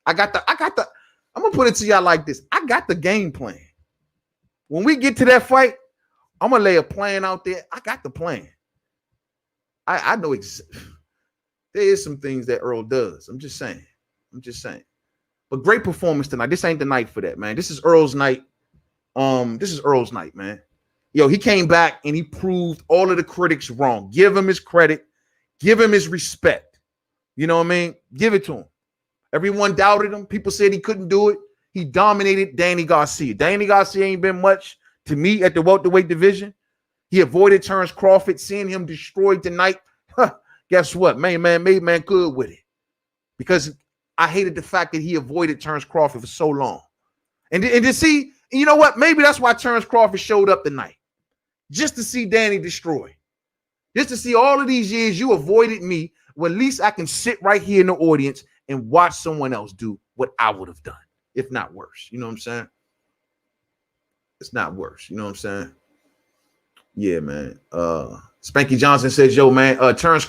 Speaker 1: I'm gonna put it to y'all like this. I got the game plan. When we get to that fight, I'm gonna lay a plan out there. I got the plan. I know exactly. There is some things that Earl does. I'm just saying. But great performance tonight. This ain't the night for that, man. This is Earl's night. This is Earl's night, man. Yo, he came back and he proved all of the critics wrong. Give him his credit. Give him his respect. You know what I mean? Give it to him. Everyone doubted him. People said he couldn't do it. He dominated Danny Garcia. Danny Garcia ain't been much to me at the welterweight division. He avoided Terence Crawford. Seeing him destroyed tonight. Guess what? Mainman Mademan good with it. Because I hated the fact that he avoided Terence Crawford for so long. And to see, you know what? Maybe that's why Terence Crawford showed up tonight. Just to see Danny destroy. Just to see all of these years you avoided me. Well, at least I can sit right here in the audience and watch someone else do what I would have done. If not worse. You know what I'm saying? It's not worse. You know what I'm saying? Yeah, man. Spanky Johnson says, yo, man, Terence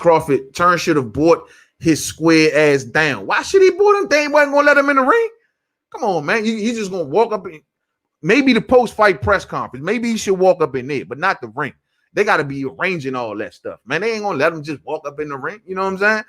Speaker 1: should have brought his square ass down. Why should he brought him? They wasn't going to let him in the ring. Come on, man. He's just going to walk up in, maybe the post-fight press conference. Maybe he should walk up in there, but not the ring. They got to be arranging all that stuff, man. They ain't going to let him just walk up in the ring. You know what I'm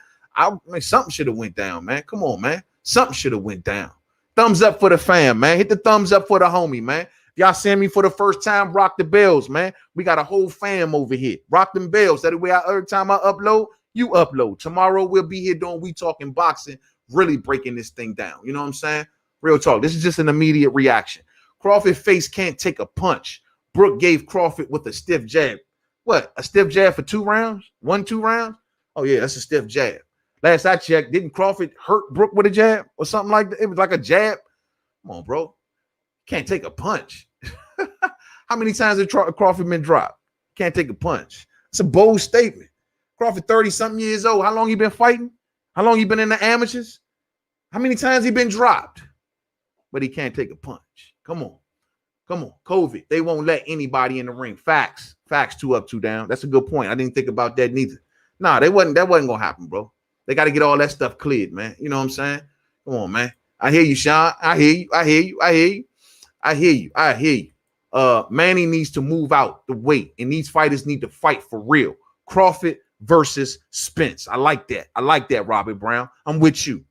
Speaker 1: saying? Something should have went down, man. Come on, man. Something should have went down. Thumbs up for the fam, man. Hit the thumbs up for the homie, man. Y'all seeing me for the first time, rock the bells, man. We got a whole fam over here. Rock them bells. That way, every time I upload, you upload. Tomorrow, we'll be here doing We Talking Boxing, really breaking this thing down. You know what I'm saying? Real talk. This is just an immediate reaction. Crawford face can't take a punch. Brooke gave Crawford with a stiff jab. What? A stiff jab for 2 rounds? 2 rounds? Oh, yeah, that's a stiff jab. Last I checked, didn't Crawford hurt Brooke with a jab or something like that? It was like a jab. Come on, bro. Can't take a punch. How many times has Crawford been dropped? Can't take a punch. It's a bold statement. Crawford 30-something years old. How long he been fighting? How long he been in the amateurs? How many times he been dropped? But he can't take a punch. Come on. Come on, COVID. They won't let anybody in the ring. Facts. 2 up, 2 down. That's a good point. I didn't think about that neither. Nah, that wasn't gonna happen, bro. They got to get all that stuff cleared, man. You know what I'm saying? Come on, man. I hear you, Sean. I hear you. Manny needs to move out the weight, and these fighters need to fight for real. Crawford versus Spence. I like that, Robert Brown. I'm with you.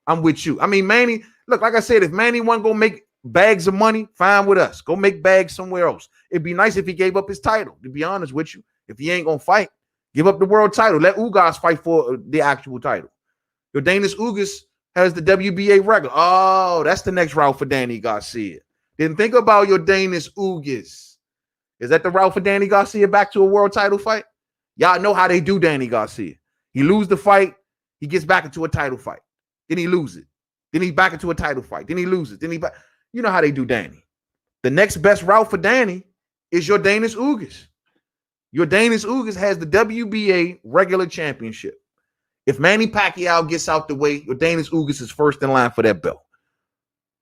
Speaker 1: I mean, Manny, look, like I said, if Manny wasn't gonna make bags of money, fine with us. Go make bags somewhere else. It'd be nice if he gave up his title, to be honest with you. If he ain't gonna fight, give up the world title. Let Ugas fight for the actual title. Yordenis Ugas has the WBA regular. Oh, that's the next route for Danny Garcia. Didn't think about Yordenis Ugas. Is that the route for Danny Garcia back to a world title fight? Y'all know how they do Danny Garcia. He lose the fight, he gets back into a title fight. Then he lose it. Then he's back into a title fight. Then he loses. Then he back. You know how they do Danny. The next best route for Danny is Yordenis Ugas. Yordenis Ugas has the WBA regular championship. If Manny Pacquiao gets out the way, Yordenis Ugas is first in line for that belt.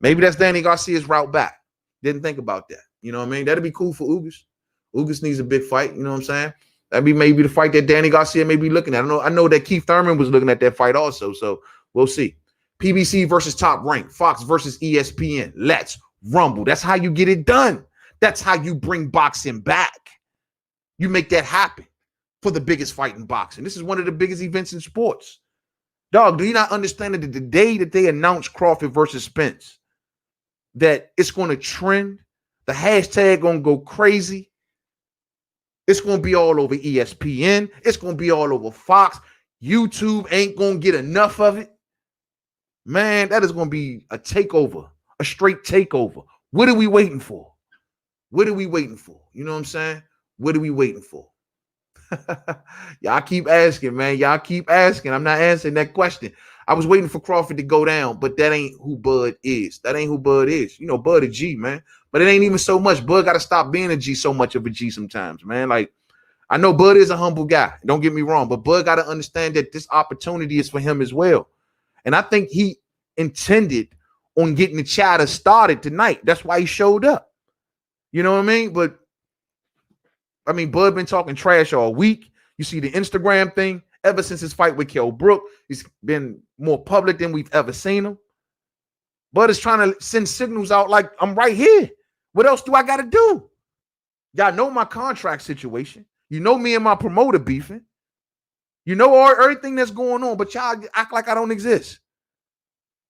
Speaker 1: Maybe that's Danny Garcia's route back. Didn't think about that. You know what I mean? That'd be cool for Ugas. Ugas needs a big fight. You know what I'm saying? That'd be maybe the fight that Danny Garcia may be looking at. I know that Keith Thurman was looking at that fight also, so we'll see. PBC versus Top Rank. Fox versus ESPN. Let's rumble. That's how you get it done. That's how you bring boxing back. You make that happen for the biggest fight in boxing. This is one of the biggest events in sports. Dog, do you not understand that the day that they announced Crawford versus Spence, that it's going to trend, the hashtag going to go crazy. It's going to be all over ESPN. It's going to be all over Fox. YouTube ain't going to get enough of it. Man, that is going to be a takeover, a straight takeover. What are we waiting for? What are we waiting for? You know what I'm saying? What are we waiting for? Y'all keep asking, man. Y'all keep asking. I'm not answering that question. I was waiting for Crawford to go down, but that ain't who Bud is. That ain't who Bud is. You know, Bud a G, man. But it ain't even so much. Bud got to stop being a G, so much of a G sometimes, man. Like, I know Bud is a humble guy. Don't get me wrong. But Bud got to understand that this opportunity is for him as well. And I think he intended on getting the chatter started tonight. That's why he showed up. You know what I mean? But, I mean, Bud been talking trash all week. You see the Instagram thing. Ever since his fight with Kell Brook, he's been more public than we've ever seen him. Bud is trying to send signals out like, I'm right here. What else do I got to do? Y'all know my contract situation. You know me and my promoter beefing. You know everything that's going on, but y'all act like I don't exist.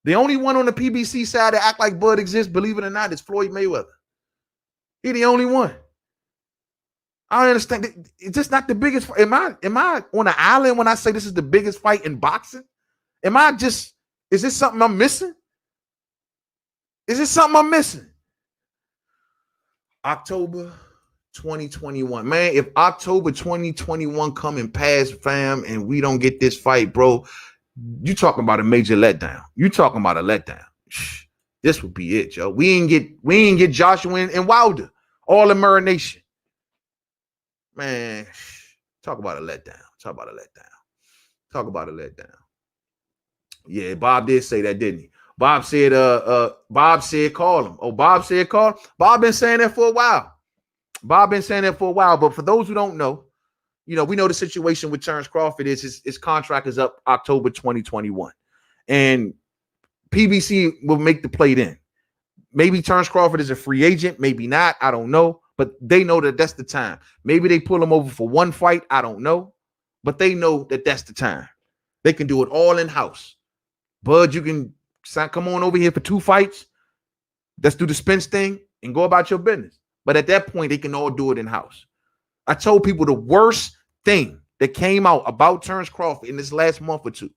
Speaker 1: The only one on the PBC side that act like Bud exists, believe it or not, is Floyd Mayweather. He the only one. I understand. It's just not the biggest. Am I on an island when I say this is the biggest fight in boxing? Is this something I'm missing? Is this something I'm missing? October 2021. Man, if October 2021 come and pass, fam, and we don't get this fight, bro, you talking about a major letdown. You talking about a letdown. This would be it, Joe. We ain't get Joshua and Wilder. All the marination. Man, talk about a letdown. Yeah, Bob did say that, didn't he? Bob said call him. Oh, Bob said call him. Bob been saying that for a while. But for those who don't know, you know, we know the situation with Terence Crawford is his contract is up October 2021. And PBC will make the play then. Maybe Terence Crawford is a free agent, maybe not. I don't know. But they know that that's the time. Maybe they pull him over for one fight. I don't know. But they know that that's the time. They can do it all in-house. Bud, you can come on over here for 2 fights. Let's do the Spence thing and go about your business. But at that point, they can all do it in-house. I told people the worst thing that came out about Terence Crawford in this last month or two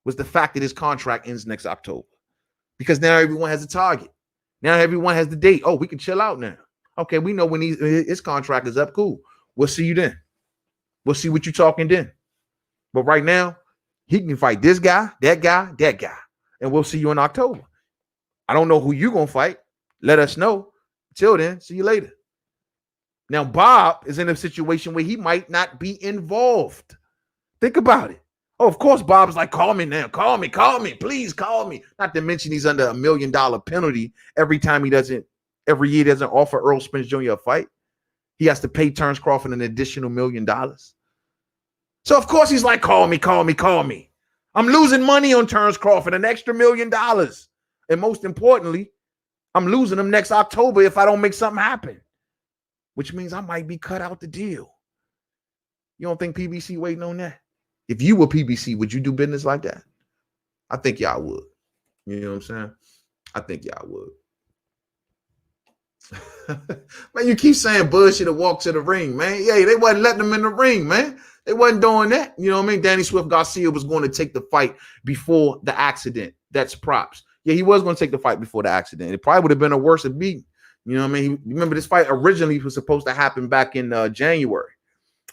Speaker 1: was the fact that his contract ends next October. Because now everyone has a target. Now everyone has the date. Oh, we can chill out now. Okay, we know when his contract is up. Cool. We'll see you then. We'll see what you're talking then. But right now, he can fight this guy, that guy, and we'll see you in October. I don't know who you're going to fight. Let us know. Till then, see you later. Now, Bob is in a situation where he might not be involved. Think about it. Oh, of course, Bob's like, call me now. Call me. Please call me. Not to mention he's under $1 million penalty every time he doesn't every year doesn't offer Errol Spence Jr. a fight. He has to pay Terence Crawford an additional $1 million. So, of course, he's like, call me, call me, call me. I'm losing money on Terence Crawford, an extra $1 million. And most importantly, I'm losing him next October if I don't make something happen, which means I might be cut out the deal. You don't think PBC waiting on that? If you were PBC, would you do business like that? I think y'all would. You know what I'm saying? I think y'all would. Man, you keep saying bullshit to walk to the ring, man. Yeah, they wasn't letting him in the ring, man. They wasn't doing that. You know what I mean? Danny Garcia was going to take the fight before the accident. That's props. Yeah, he was going to take the fight before the accident. It probably would have been a worse beat. You know what I mean? Remember, this fight originally was supposed to happen back in January.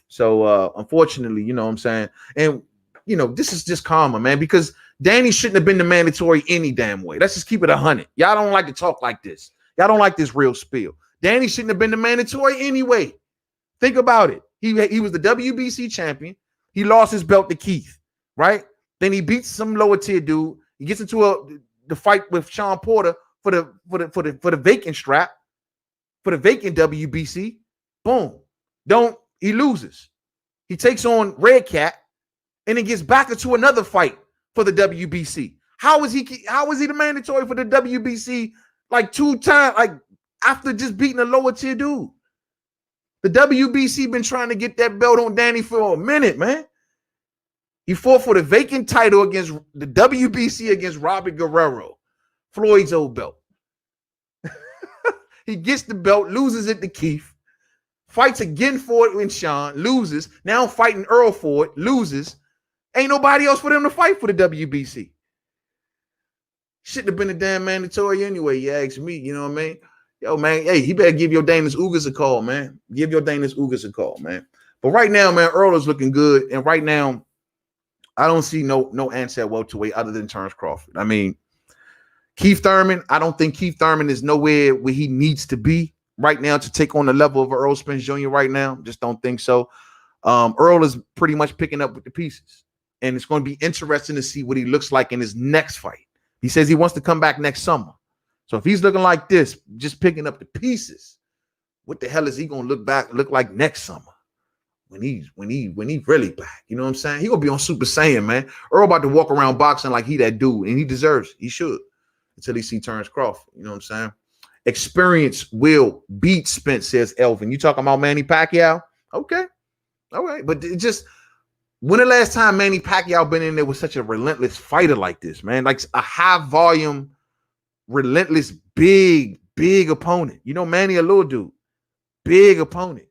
Speaker 1: So, unfortunately, you know what I'm saying? And, you know, this is just karma, man, because Danny shouldn't have been the mandatory any damn way. Let's just keep it 100. Y'all don't like to talk like this. Y'all don't like this real spiel. Danny shouldn't have been the mandatory anyway. Think about it. He was the WBC champion. He lost his belt to Keith, right? Then he beats some lower tier dude. He gets into the fight with Sean Porter for the vacant strap, for the vacant WBC. Boom. He loses. He takes on Red Cat and then gets back into another fight for the WBC. How is he the mandatory for the WBC like 2 times, like after just beating a lower tier dude? The WBC been trying to get that belt on Danny for a minute, man. He fought for the vacant title against the WBC against Robert Guerrero, Floyd's old belt. He gets the belt, loses it to Keith, fights again for it when Sean loses. Now fighting Earl for it, loses. Ain't nobody else for them to fight for the WBC. Shouldn't have been a damn mandatory anyway, you ask me, you know what I mean? Yo, man, hey, he better give your Danish Ugas a call, man. Give your Danish Ugas a call, man. But right now, man, Earl is looking good. And right now, I don't see no answer at welterweight other than Terence Crawford. I mean, Keith Thurman, I don't think Keith Thurman is nowhere where he needs to be right now to take on the level of Errol Spence Jr. right now. Just don't think so. Earl is pretty much picking up with the pieces. And it's going to be interesting to see what he looks like in his next fight. He says he wants to come back next summer. So if he's looking like this, just picking up the pieces, what the hell is he going to look like next summer when he's really back? You know what I'm saying? He going to be on Super Saiyan, man. Earl about to walk around boxing like he that dude, and he deserves it. He should until he see Terence Crawford. You know what I'm saying? Experience will beat Spence, says Elvin. You talking about Manny Pacquiao? Okay. All right. But it just, when the last time Manny Pacquiao been in there with such a relentless fighter like this, man? Like a high volume, relentless, big opponent. You know, Manny a little dude. Big opponent.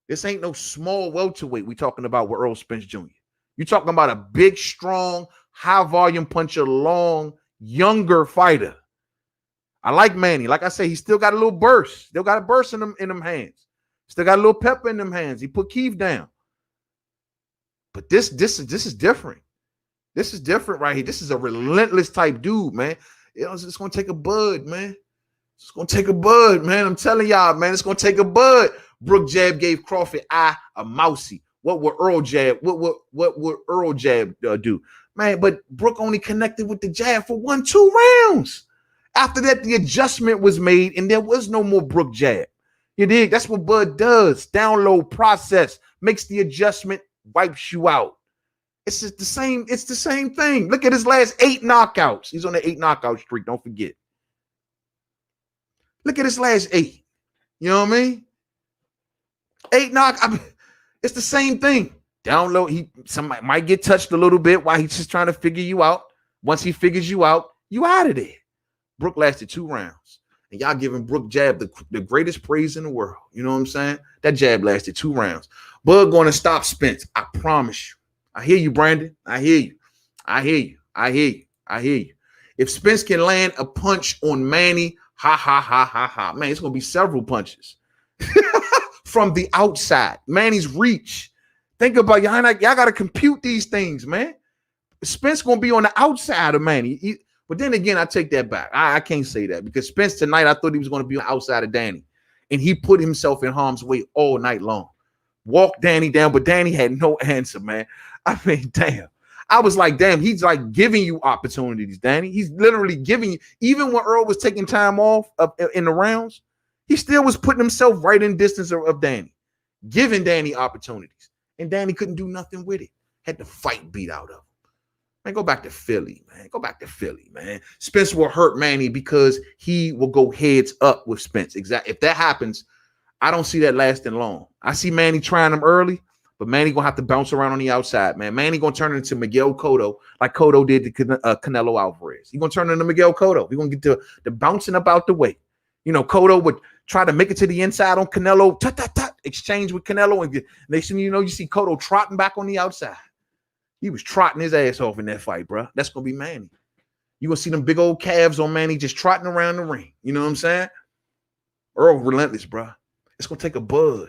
Speaker 1: This ain't no small welterweight we talking about with Errol Spence Jr. You talking about a big, strong, high volume puncher, long, younger fighter. I like Manny. Like I say, he still got a little burst. Still got a burst in them hands. Still got a little pepper in them hands. He put Keith down. But this is different. This is different right here. This is a relentless type dude, man. It's going to take a bud, man. It's going to take a bud, man. I'm telling y'all, man, it's going to take a bud. Brook jab gave Crawford a mousy. What would Earl jab? What would Earl jab do? Man, but Brook only connected with the jab for 1-2 rounds. After that, the adjustment was made, and there was no more Brook jab. You dig? That's what Bud does. Download process, makes the adjustment, wipes you out. It's just the same. It's the same thing. Look at his last 8 knockouts. He's on an 8 knockout streak. Don't forget. Look at his last 8. You know what I mean? 8 knockouts. It's the same thing. Download. Somebody might get touched a little bit while he's just trying to figure you out. Once he figures you out, you out of there. Brook lasted 2 rounds. And y'all giving Brook jab the greatest praise in the world. You know what I'm saying? That jab lasted 2 rounds. Bud going to stop Spence. I promise you. I hear you, Brandon. I hear you. I hear you. I hear you. I hear you. If Spence can land a punch on Manny, man, it's going to be several punches from the outside. Manny's reach. Think about y'all got to compute these things, man. Spence going to be on the outside of Manny. But then again, I take that back. I can't say that because Spence tonight, I thought he was going to be on the outside of Danny. And he put himself in harm's way all night long. Walked Danny down, but Danny had no answer, man. I mean, damn. I was like, damn, he's like giving you opportunities, Danny. He's literally giving you, even when Earl was taking time off in the rounds, he still was putting himself right in distance of Danny, giving Danny opportunities. And Danny couldn't do nothing with it. Had the fight beat out of him. Man, go back to Philly, man. Go back to Philly, man. Spence will hurt Manny because he will go heads up with Spence. Exactly. If that happens, I don't see that lasting long. I see Manny trying him early, but Manny gonna have to bounce around on the outside, man. Manny gonna turn into Miguel Cotto like Cotto did to Canelo Alvarez. He gonna turn into Miguel Cotto. He gonna get the bouncing up out the way. You know, Cotto would try to make it to the inside on Canelo, exchange with Canelo, and next thing you know, you see Cotto trotting back on the outside. He was trotting his ass off in that fight, bro. That's gonna be Manny. You gonna see them big old calves on Manny just trotting around the ring. You know what I'm saying? Earl relentless, bro. It's gonna take a bud.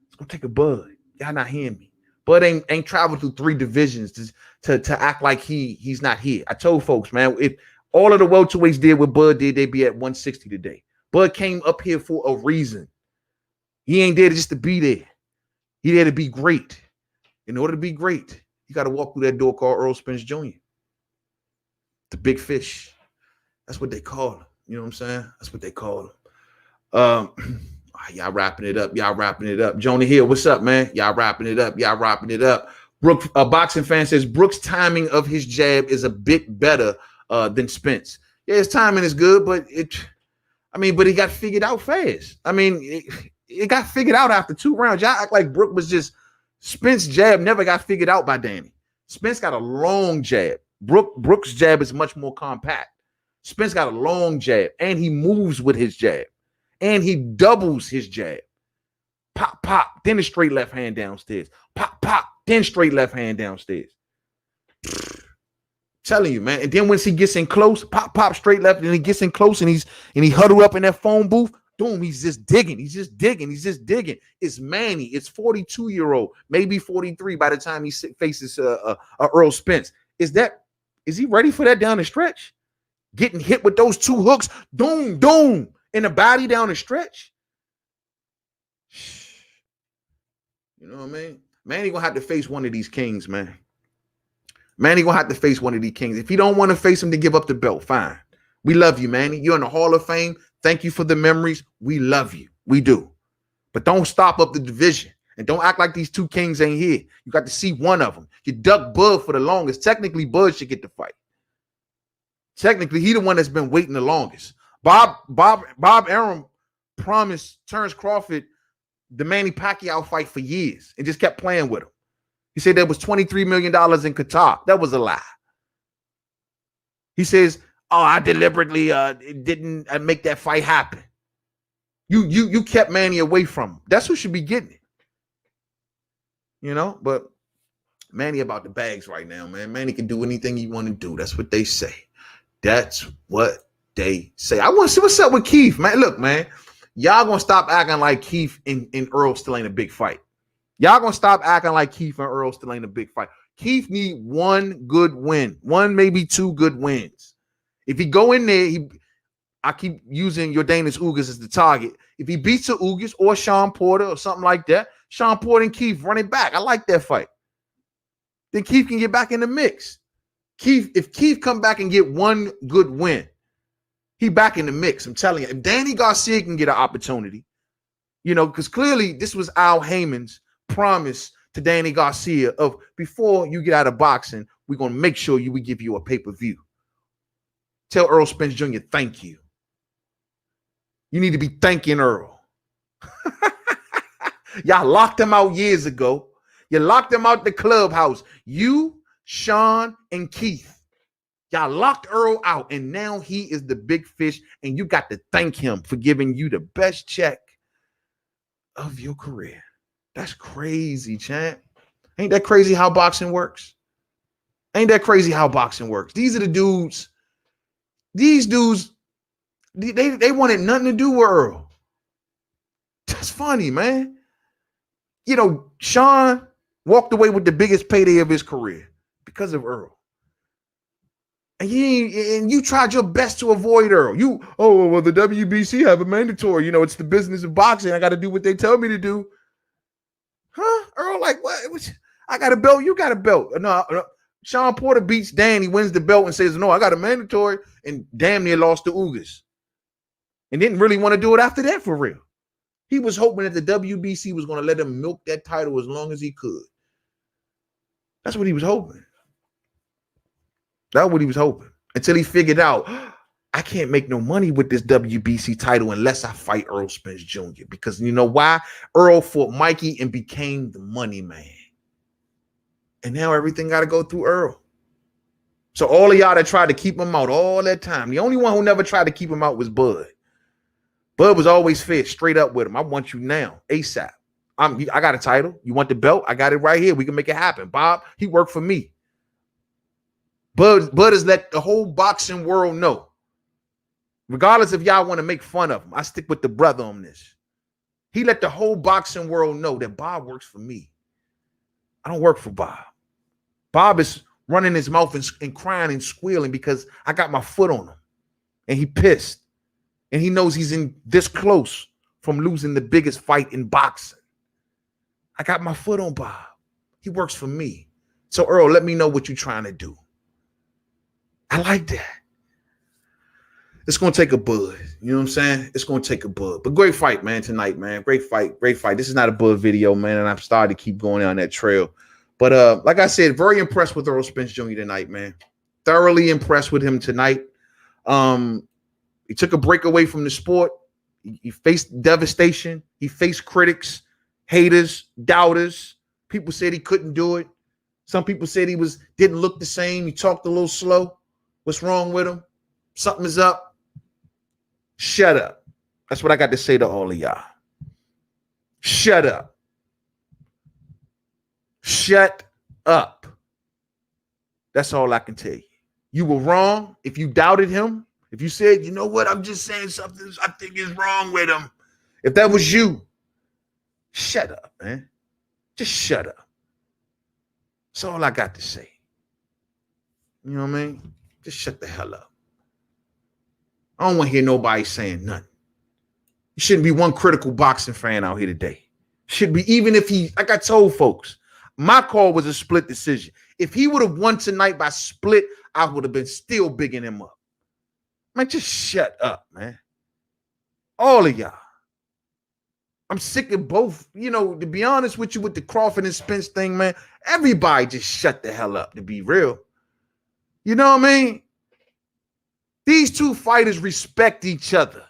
Speaker 1: It's gonna take a bud. Y'all not hearing me. Bud ain't traveled through 3 divisions to act like he's not here. I told folks, man, if all of the welterweights did what Bud did, they'd be at 160 today. Bud came up here for a reason. He ain't there just to be there. He there to be great. In order to be great, you got to walk through that door called Errol Spence Jr. The big fish. That's what they call him. You know what I'm saying? That's what they call him. Y'all wrapping it up. Y'all wrapping it up. Jonah Hill, what's up, man? Y'all wrapping it up. Y'all wrapping it up. Brooke, a boxing fan says Brooks' timing of his jab is a bit better than Spence. Yeah, his timing is good, but but he got figured out fast. I mean, it got figured out after 2 rounds. Y'all act like Brooke was just Spence jab never got figured out by Danny. Spence got a long jab. Brooks' jab is much more compact. Spence got a long jab, and he moves with his jab. And he doubles his jab. Pop, pop, then a straight left hand downstairs. Pop, pop, then straight left hand downstairs. Telling you, man. And then once he gets in close, pop, pop, straight left, and he gets in close and he huddled up in that phone booth. Boom, he's just digging. He's just digging. He's just digging. It's Manny. It's 42-year-old, maybe 43 by the time he faces Errol Spence. Is he ready for that down the stretch? Getting hit with those 2 hooks, doom, doom. In the body down the stretch. You know what I mean? Manny gonna have to face one of these kings, man. Manny gonna have to face one of these kings. If you don't want to face him, then give up the belt. Fine. We love you, Manny. You're in the Hall of Fame. Thank you for the memories. We love you. We do. But don't stop up the division. And don't act like these 2 kings ain't here. You got to see one of them. You duck Bud for the longest. Technically, Bud should get the fight. Technically, he the one that's been waiting the longest. Bob Arum promised Terence Crawford the Manny Pacquiao fight for years and just kept playing with him. He said there was $23 million in Qatar. That was a lie. He says, I deliberately didn't make that fight happen. You kept Manny away from him. That's who should be getting it. You know, but Manny about the bags right now, man. Manny can do anything he want to do. That's what they say. That's what they say. I want to see what's up with Keith, man. Look, man, y'all gonna stop acting like Keith and Earl still ain't a big fight. Y'all gonna stop acting like Keith and Earl still ain't a big fight. Keith need 1 good win, 1 maybe 2 good wins. If he go in there, I keep using Yordanis Ugas as the target. If he beats a Ugas or Sean Porter or something like that, Sean Porter and Keith running back. I like that fight. Then Keith can get back in the mix. If Keith come back and get 1 good win, he back in the mix. I'm telling you, if Danny Garcia can get an opportunity, you know, because clearly this was Al Heyman's promise to Danny Garcia of before you get out of boxing, we're going to make sure we give you a pay-per-view. Tell Errol Spence Jr. thank you. You need to be thanking Earl. Y'all locked him out years ago. You locked him out the clubhouse. You, Sean, and Keith. Y'all locked Earl out, and now he is the big fish, and you got to thank him for giving you the best check of your career. That's crazy, champ. Ain't that crazy how boxing works? Ain't that crazy how boxing works? These are the dudes. These dudes, they wanted nothing to do with Earl. That's funny, man. You know, Sean walked away with the biggest payday of his career because of Earl. And you tried your best to avoid Earl. The WBC have a mandatory. You know, it's the business of boxing. I got to do what they tell me to do. Huh? Earl, like, what? I got a belt. You got a belt. No, Sean Porter beats Danny, wins the belt, and says, no, I got a mandatory, and damn near lost to Ugas. And didn't really want to do it after that for real. He was hoping that the WBC was going to let him milk that title as long as he could. That's what he was hoping. That's what he was hoping. Until he figured out, I can't make no money with this WBC title unless I fight Errol Spence Jr. Because you know why? Earl fought Mikey and became the money man. And now everything got to go through Earl. So all of y'all that tried to keep him out all that time, the only one who never tried to keep him out was Bud. Bud was always fair, straight up with him. I want you now, ASAP. I got a title. You want the belt? I got it right here. We can make it happen. Bob, he worked for me. Bud has let the whole boxing world know. Regardless if y'all want to make fun of him, I stick with the brother on this. He let the whole boxing world know that Bob works for me. I don't work for Bob. Bob is running his mouth and crying and squealing because I got my foot on him. And he pissed. And he knows he's in this close from losing the biggest fight in boxing. I got my foot on Bob. He works for me. So, Earl, let me know what you're trying to do. I like that. It's going to take a Bud. You know what I'm saying? It's going to take a Bud. But great fight, man, tonight, man. Great fight. Great fight. This is not a Bud video, man, and I'm starting to keep going down that trail. But like I said, very impressed with Errol Spence Jr. tonight, man. Thoroughly impressed with him tonight. He took a break away from the sport. He faced devastation. He faced critics, haters, doubters. People said he couldn't do it. Some people said he didn't look the same. He talked a little slow. What's wrong with him? Something is up. Shut up. That's what I got to say to all of y'all. Shut up. Shut up. That's all I can tell you. You were wrong if you doubted him. If you said, you know what, I'm just saying something I think is wrong with him. If that was you, shut up, man. Just shut up. That's all I got to say. You know what I mean? Just shut the hell up. I don't want to hear nobody saying nothing. You shouldn't be one critical boxing fan out here today. Should be, even if he, like I told folks, my call was a split decision. If he would have won tonight by split, I would have been still bigging him up. Man, just shut up, man. All of y'all. I'm sick of both. You know, to be honest with you, with the Crawford and Spence thing, man, everybody just shut the hell up, to be real. You know what I mean? These two fighters respect each other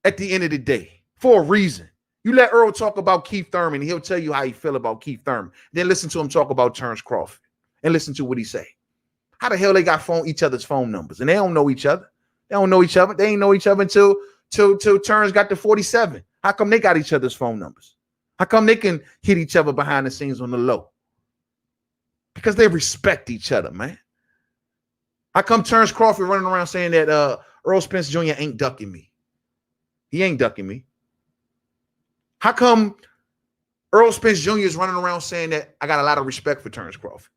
Speaker 1: at the end of the day for a reason. You let Earl talk about Keith Thurman, he'll tell you how he feel about Keith Thurman. Then listen to him talk about Terence Crawford and listen to what he say. How the hell they got each other's phone numbers? And they don't know each other. They don't know each other. They ain't know each other until Terence got to 47. How come they got each other's phone numbers? How come they can hit each other behind the scenes on the low? Because they respect each other, man. How come Terence Crawford running around saying that Errol Spence Jr. ain't ducking me? He ain't ducking me. How come Errol Spence Jr. is running around saying that I got a lot of respect for Terence Crawford?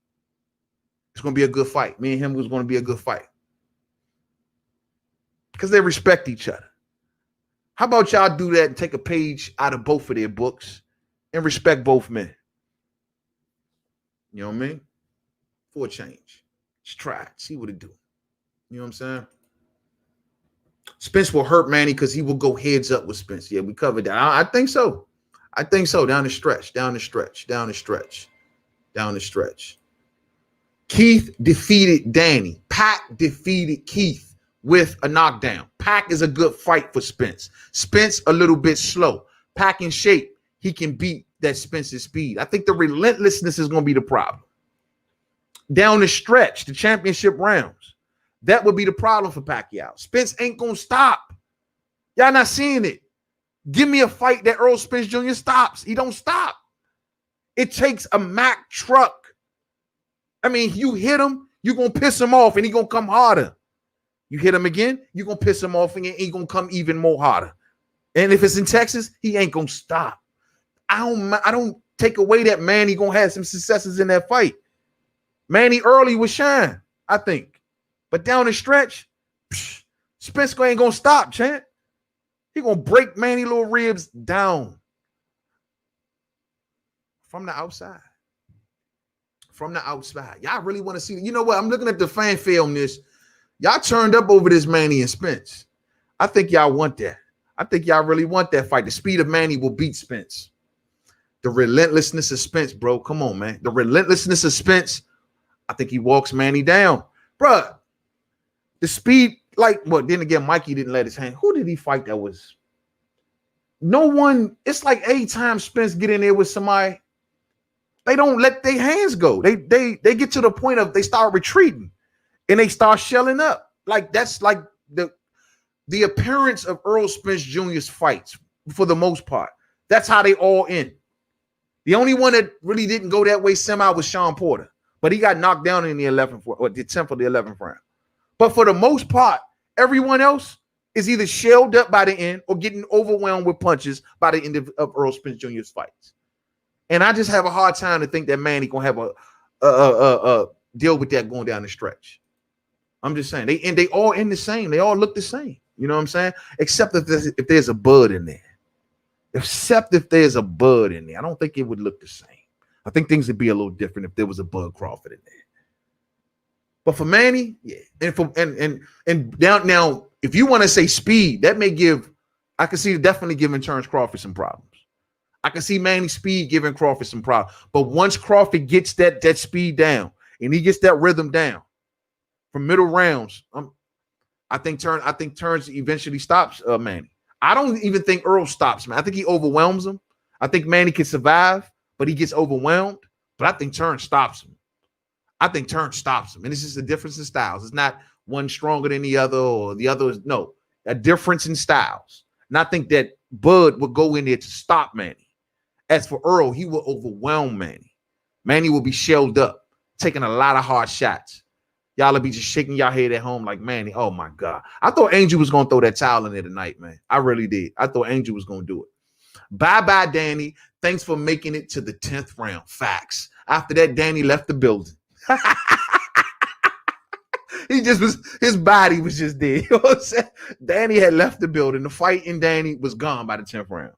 Speaker 1: It's going to be a good fight. Me and him was going to be a good fight. Because they respect each other. How about y'all do that and take a page out of both of their books and respect both men? You know what I mean? For a change. Just try it. See what it do. You know what I'm saying? Spence will hurt Manny because he will go heads up with Spence. Yeah, we covered that. I think so. I think so. Down the stretch. Down the stretch. Down the stretch. Down the stretch. Keith defeated Danny. Pac defeated Keith with a knockdown. Pac is a good fight for Spence. Spence a little bit slow. Pac in shape. He can beat that Spence's speed. I think the relentlessness is going to be the problem. Down the stretch, the championship rounds. That would be the problem for Pacquiao. Spence ain't going to stop. Y'all not seeing it. Give me a fight that Errol Spence Jr. stops. He don't stop. It takes a Mack truck. I mean, you hit him, you're going to piss him off, and he's going to come harder. You hit him again, you're going to piss him off, and he's going to come even more harder. And if it's in Texas, he ain't going to stop. I don't take away that Manny going to have some successes in that fight. Manny early was shine, I think. But down the stretch, Spence ain't going to stop, champ. He going to break Manny little ribs down. From the outside. from the outside. Y'all really want to see? You know what? I'm looking at the fanfare on this. Y'all turned up over this Manny and Spence. I think y'all want that. I think y'all really want that fight. The speed of Manny will beat Spence. The relentlessness of Spence, bro. Come on, man. The relentlessness of Spence. I think he walks Manny down. Bruh, the speed, like, well, then again, Mikey didn't let his hand. Who did he fight that was? No one. It's like every time Spence get in there with somebody, they don't let their hands go. They get to the point of they start retreating and they start shelling up. Like, that's like the appearance of Errol Spence Jr.'s fights for the most part. That's how they all end. The only one that really didn't go that way semi was Sean Porter, but he got knocked down in the 11th or the 10th or the 11th round. But for the most part, everyone else is either shelled up by the end or getting overwhelmed with punches by the end of Errol Spence Jr.'s fights. And I just have a hard time to think that Manny gonna have a deal with that going down the stretch. I'm just saying they all end the same. They all look the same. You know what I'm saying? Except if there's a bud in there. Except if there's a bud in there. I don't think it would look the same. I think things would be a little different if there was a Bud Crawford in there. But for Manny, yeah. And now, if you want to say speed, that may give, I can see definitely giving Terence Crawford some problems. I can see Manny's speed giving Crawford some problems. But once Crawford gets that speed down and he gets that rhythm down from middle rounds, I think Terence eventually stops Manny. I don't even think Earl stops, man. I think he overwhelms him. I think Manny can survive, but he gets overwhelmed. But I think Terence stops him. And it's just a difference in styles. It's not one stronger than the other or the other is no, a difference in styles. And I think that Bud will go in there to stop Manny. As for Earl, he will overwhelm Manny. Manny will be shelled up, taking a lot of hard shots. Y'all will be just shaking your head at home like, Manny, oh my God. I thought Angel was going to throw that towel in there tonight, man. I really did. I thought Angel was going to do it. Bye-bye, Danny. Thanks for making it to the 10th round. Facts. After that, Danny left the building. His body was just there. You know what I'm saying? Danny had left the building. The fight in Danny was gone by the 10th round.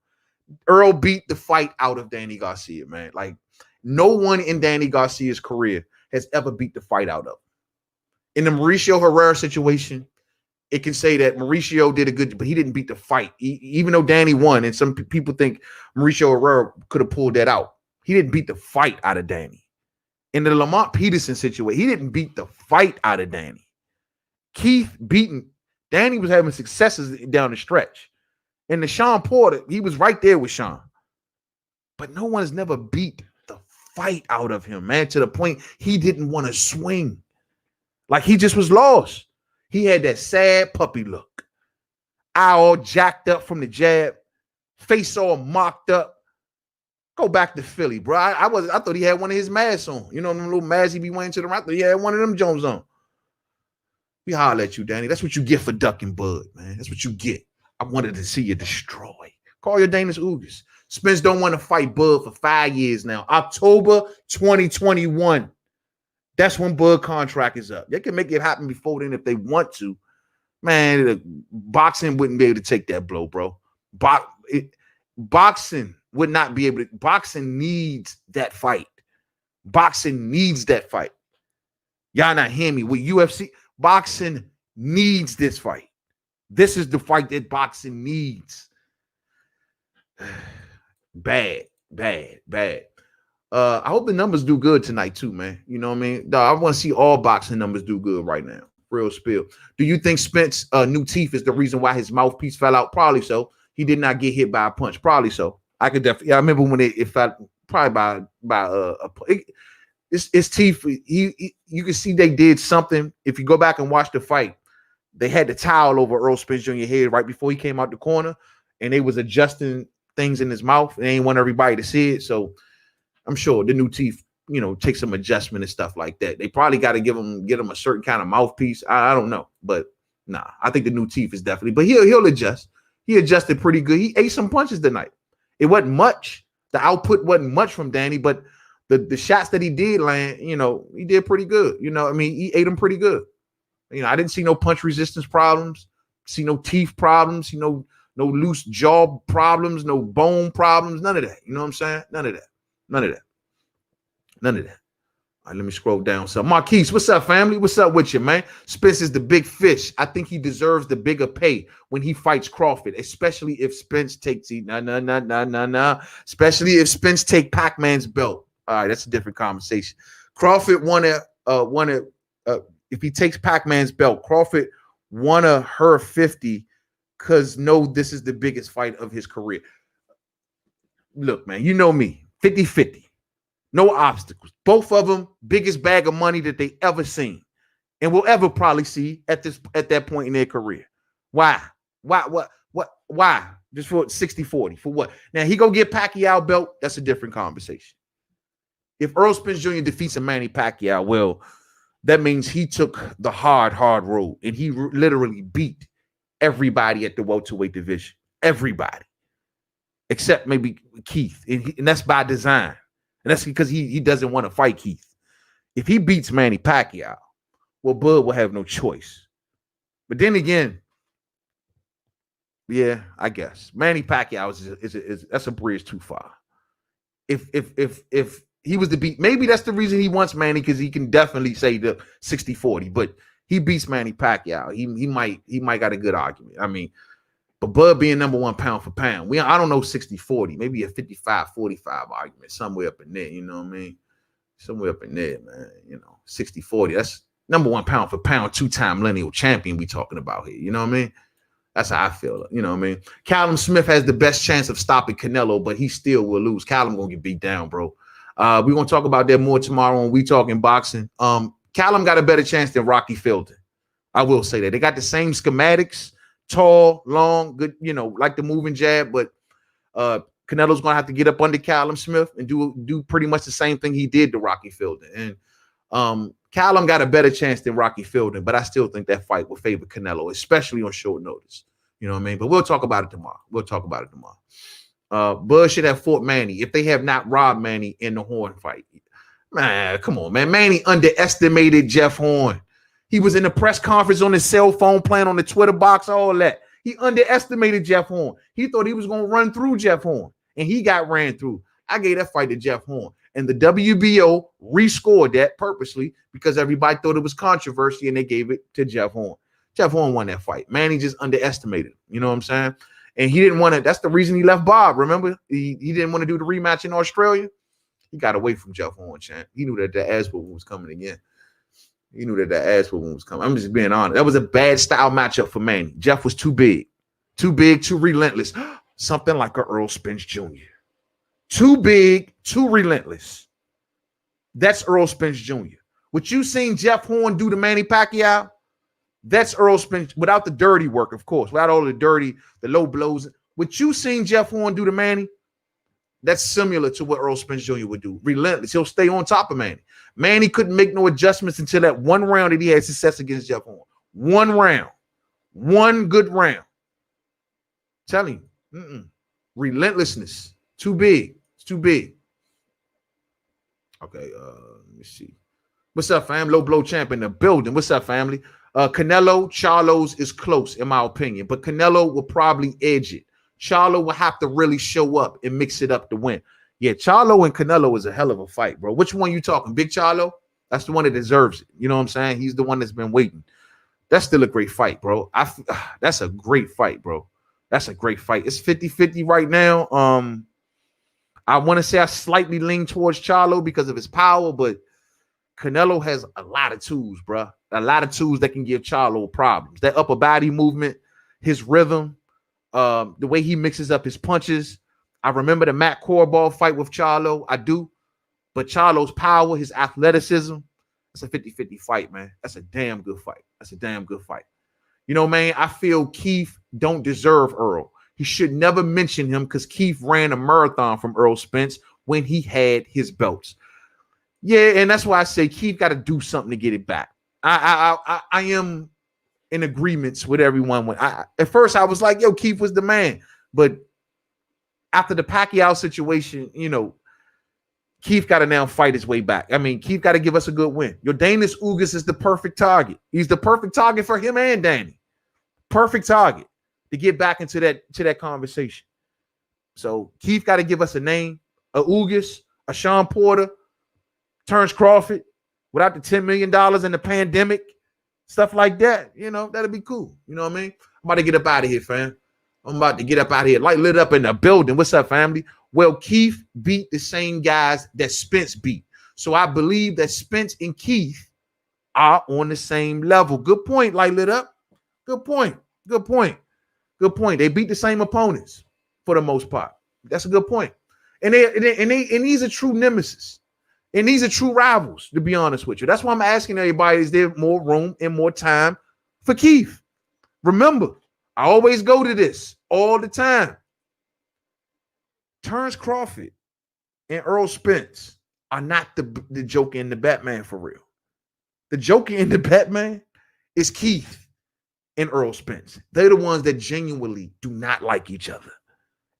Speaker 1: Earl beat the fight out of Danny Garcia, man. Like, no one in Danny Garcia's career has ever beat the fight out of him. In the Mauricio Herrera situation, it can say that Mauricio did a good, but he didn't beat the fight. Even though Danny won, and some people think Mauricio Herrera could have pulled that out. He didn't beat the fight out of Danny. In the Lamont Peterson situation, he didn't beat the fight out of Danny. Keith beating Danny was having successes down the stretch. And the Sean Porter, he was right there with Sean. But no one has never beat the fight out of him, man, to the point he didn't want to swing. Like he just was lost. He had that sad puppy look. Eye all jacked up from the jab. Face all mocked up. Go back to Philly, bro. I thought he had one of his masks on. You know them little masks he be wearing to the right. He had one of them Jones on. We holler at you, Danny. That's what you get for ducking Bud, man. That's what you get. I wanted to see you destroy. Call your Danish Ugas. Spence don't want to fight Bud for 5 years now. October 2021. That's when Bud contract is up. They can make it happen before then if they want to. Man, boxing wouldn't be able to take that blow, bro. Boxing would not be able to. Boxing needs that fight. Boxing needs that fight. Y'all not hear me. With UFC, boxing needs this fight. This is the fight that boxing needs. Bad. I hope the numbers do good tonight too, man. You know what I mean? I want to see all boxing numbers do good right now. Real spill. Do you think Spence new teeth is the reason why his mouthpiece fell out? Probably so. He did not get hit by a punch. Probably so. I could definitely. I remember when it fell probably by his teeth. You can see they did something. If you go back and watch the fight, they had the towel over Errol Spence Jr. head right before he came out the corner, and they was adjusting things in his mouth. They ain't want everybody to see it, so I'm sure the new teeth, take some adjustment and stuff like that. They probably got to get him a certain kind of mouthpiece. I don't know, but nah, I think the new teeth is definitely. But he'll adjust. He adjusted pretty good. He ate some punches tonight. It wasn't much. The output wasn't much from Danny, but the shots that he did land, he did pretty good. He ate them pretty good. I didn't see no punch resistance problems, see no teeth problems, no loose jaw problems, no bone problems, none of that. You know what I'm saying? None of that. All right, let me scroll down. So, Marquise, what's up, family? What's up with you, man? Spence is the big fish. I think he deserves the bigger pay when he fights Crawford, especially if Spence takes especially if Spence take Pac-Man's belt. All right, that's a different conversation. Crawford if he takes Pac-Man's belt, Crawford won her 50 because this is the biggest fight of his career. Look, man, you know me, 50-50. No obstacles. Both of them, biggest bag of money that they ever seen and will ever probably see at that point in their career. Why? Why? Just for 60-40. For what? Now, he go get Pacquiao belt. That's a different conversation. If Errol Spence Jr. defeats a Manny Pacquiao, well, that means he took the hard road and he literally beat everybody at the welterweight division. Everybody. Except maybe Keith. And that's by design. And that's because he doesn't want to fight Keith. If he beats Manny Pacquiao, well, Bud will have no choice. But then again, yeah, I guess Manny Pacquiao is that's a bridge too far. If he was to beat, maybe that's the reason he wants Manny, because he can definitely say the 60-40. But he beats Manny Pacquiao, he might got a good argument. I mean, but Bud being number one pound for pound, I don't know 60-40, maybe a 55-45 argument somewhere up in there. You know what I mean? Somewhere up in there, man. 60-40. That's number one pound for pound, 2-time lineal champion we talking about here. You know what I mean? That's how I feel. You know what I mean? Callum Smith has the best chance of stopping Canelo, but he still will lose. Callum gonna get beat down, bro. We're gonna talk about that more tomorrow when we talking boxing. Callum got a better chance than Rocky Fielding. I will say that. They got the same schematics. Tall, long, good, like the moving jab, but Canelo's gonna have to get up under Callum Smith and do pretty much the same thing he did to Rocky Fielding. And Callum got a better chance than Rocky Fielding, but I still think that fight will favor Canelo, especially on short notice. You know what I mean? But we'll talk about it tomorrow. Bud should have fought Manny if they have not robbed Manny in the Horn fight. Man, come on, man. Manny underestimated Jeff Horn. He was in the press conference on his cell phone, playing on the Twitter box, all that. He underestimated Jeff Horn. He thought he was going to run through Jeff Horn, and he got ran through. I gave that fight to Jeff Horn, and the WBO rescored that purposely because everybody thought it was controversy, and they gave it to Jeff Horn. Jeff Horn won that fight. Manny just underestimated him. You know what I'm saying? And he didn't want to. That's the reason he left Bob. Remember, he didn't want to do the rematch in Australia. He got away from Jeff Horn, champ. He knew that the ass whooping was coming again. I'm just being honest. That was a bad style matchup for Manny. Jeff was too big, too relentless. Something like a Errol Spence Jr. Too big, too relentless. That's Errol Spence Jr. What you seen Jeff Horn do to Manny Pacquiao, that's Errol Spence, without the dirty work, of course, without all the low blows. What you seen Jeff Horn do to Manny, that's similar to what Errol Spence Jr. would do. Relentless. He'll stay on top of Manny. Manny couldn't make no adjustments until that one round that he had success against Jeff Horn. One round. One good round. I'm telling you. Relentlessness. Too big. It's too big. Okay, let me see. What's up, fam? Low blow champ in the building. What's up, family? Canelo, Charlo's is close, in my opinion, but Canelo will probably edge it. Charlo will have to really show up and mix it up to win. Yeah, Charlo and Canelo is a hell of a fight, bro. Which one you talking? Big Charlo? That's the one that deserves it. You know what I'm saying? He's the one that's been waiting. That's still a great fight, bro. That's a great fight, bro. That's a great fight. It's 50-50 right now. I want to say I slightly lean towards Charlo because of his power, but Canelo has a lot of tools, bro. A lot of tools that can give Charlo problems. That upper body movement, his rhythm, the way he mixes up his punches. I remember the Matt Korball fight with Charlo. I do. But Charlo's power, his athleticism, it's a 50-50 fight, man. That's a damn good fight. You know, man, I feel Keith don't deserve Earl. He should never mention him because Keith ran a marathon from Errol Spence when he had his belts. Yeah, and that's why I say Keith got to do something to get it back. I am in agreements with everyone. At first, I was like, yo, Keith was the man. But after the Pacquiao situation, you know, Keith got to now fight his way back. I mean, Keith got to give us a good win. Yordenis Ugas is the perfect target. He's the perfect target for him and Danny. Perfect target to get back into that conversation. So Keith got to give us a name, a Ugas, a Sean Porter, Terence Crawford. without the $10 million in the pandemic, stuff like that. You know, that'd be cool. You know what I mean? I'm about to get up out of here, fam. I'm about to get up out of here. Like lit up in the building. What's up, family? Well, Keith beat the same guys that Spence beat. So I believe that Spence and Keith are on the same level. Good point, like lit up. Good point. Good point. Good point. They beat the same opponents for the most part. That's a good point. And these are true nemesis. And these are true rivals, to be honest with you. That's why I'm asking everybody, is there more room and more time for Keith? Remember, I always go to this all the time. Terence Crawford and Errol Spence are not the Joker and the Batman for real. The Joker and the Batman is Keith and Errol Spence. They're the ones that genuinely do not like each other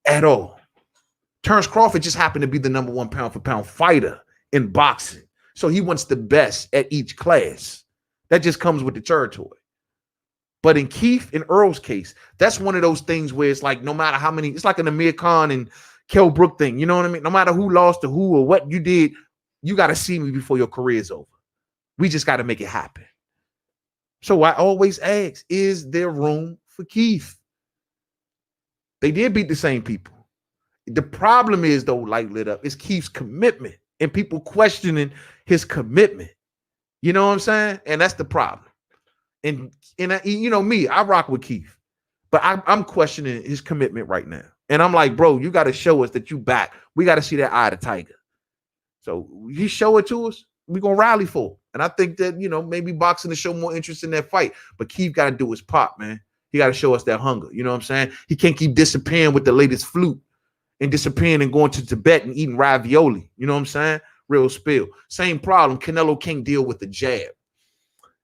Speaker 1: at all. Terence Crawford just happened to be the number 1 pound-for-pound fighter in boxing. So he wants the best at each class. That just comes with the territory. But in Keith and Earl's case, that's one of those things where it's like no matter how many, it's like an Amir Khan and Kell Brook thing. You know what I mean? No matter who lost to who or what you did, you got to see me before your career is over. We just got to make it happen. So I always ask, is there room for Keith? They did beat the same people. The problem is, though, like lit up, is Keith's commitment and people questioning his commitment. You know what I'm saying? And that's the problem. And you know me, I rock with Keith, but I'm questioning his commitment right now. And I'm like, bro, you got to show us that you back. We got to see that eye of the tiger. So he show it to us. We're going to rally for it. And I think that, you know, maybe boxing to show more interest in that fight. But Keith got to do his pop, man. He got to show us that hunger. You know what I'm saying? He can't keep disappearing with the latest flute and disappearing and going to Tibet and eating ravioli. You know what I'm saying? Real spill. Same problem. Canelo can't deal with the jab.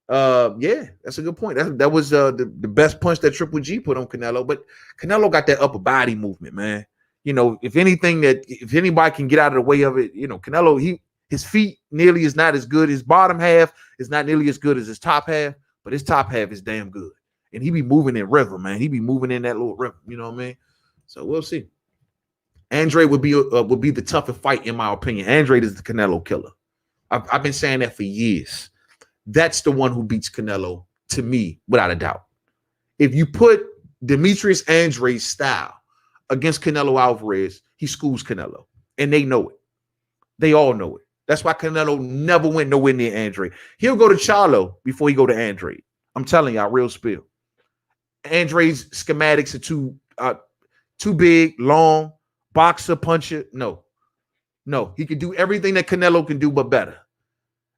Speaker 1: Yeah, that's a good point. That was the best punch that Triple G put on Canelo. But Canelo got that upper body movement, man. You know, if anybody can get out of the way of it, you know, Canelo, his feet nearly is not as good. His bottom half is not nearly as good as his top half, but his top half is damn good. And he be moving in rhythm, man. He be moving in that little rhythm. You know what I mean? So we'll see. Andre would be the toughest fight, in my opinion. Andre is the Canelo killer. I've been saying that for years. That's the one who beats Canelo, to me, without a doubt. If you put Demetrius Andre's style against Canelo Alvarez, he schools Canelo. And they know it. They all know it. That's why Canelo never went nowhere near Andre. He'll go to Charlo before he go to Andre. I'm telling y'all, real spill. Andre's schematics are too big, long, boxer, puncher. No. He can do everything that Canelo can do, but better.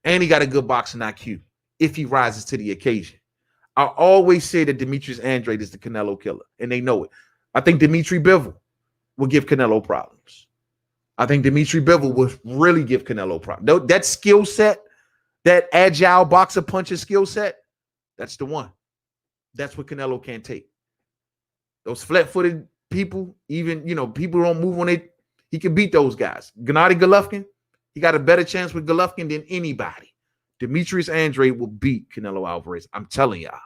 Speaker 1: And he got a good boxing IQ if he rises to the occasion. I always say that Demetrius Andrade is the Canelo killer, and they know it. I think Dimitri Bivol will give Canelo problems. I think Dimitri Bivol will really give Canelo problems. That skill set, that agile boxer puncher skill set, that's the one. That's what Canelo can't take. Those flat-footed people, even, you know, people don't move on it. He can beat those guys. Gennady Golovkin, he got a better chance with Golovkin than anybody. Demetrius Andrade will beat Canelo Alvarez. I'm telling y'all.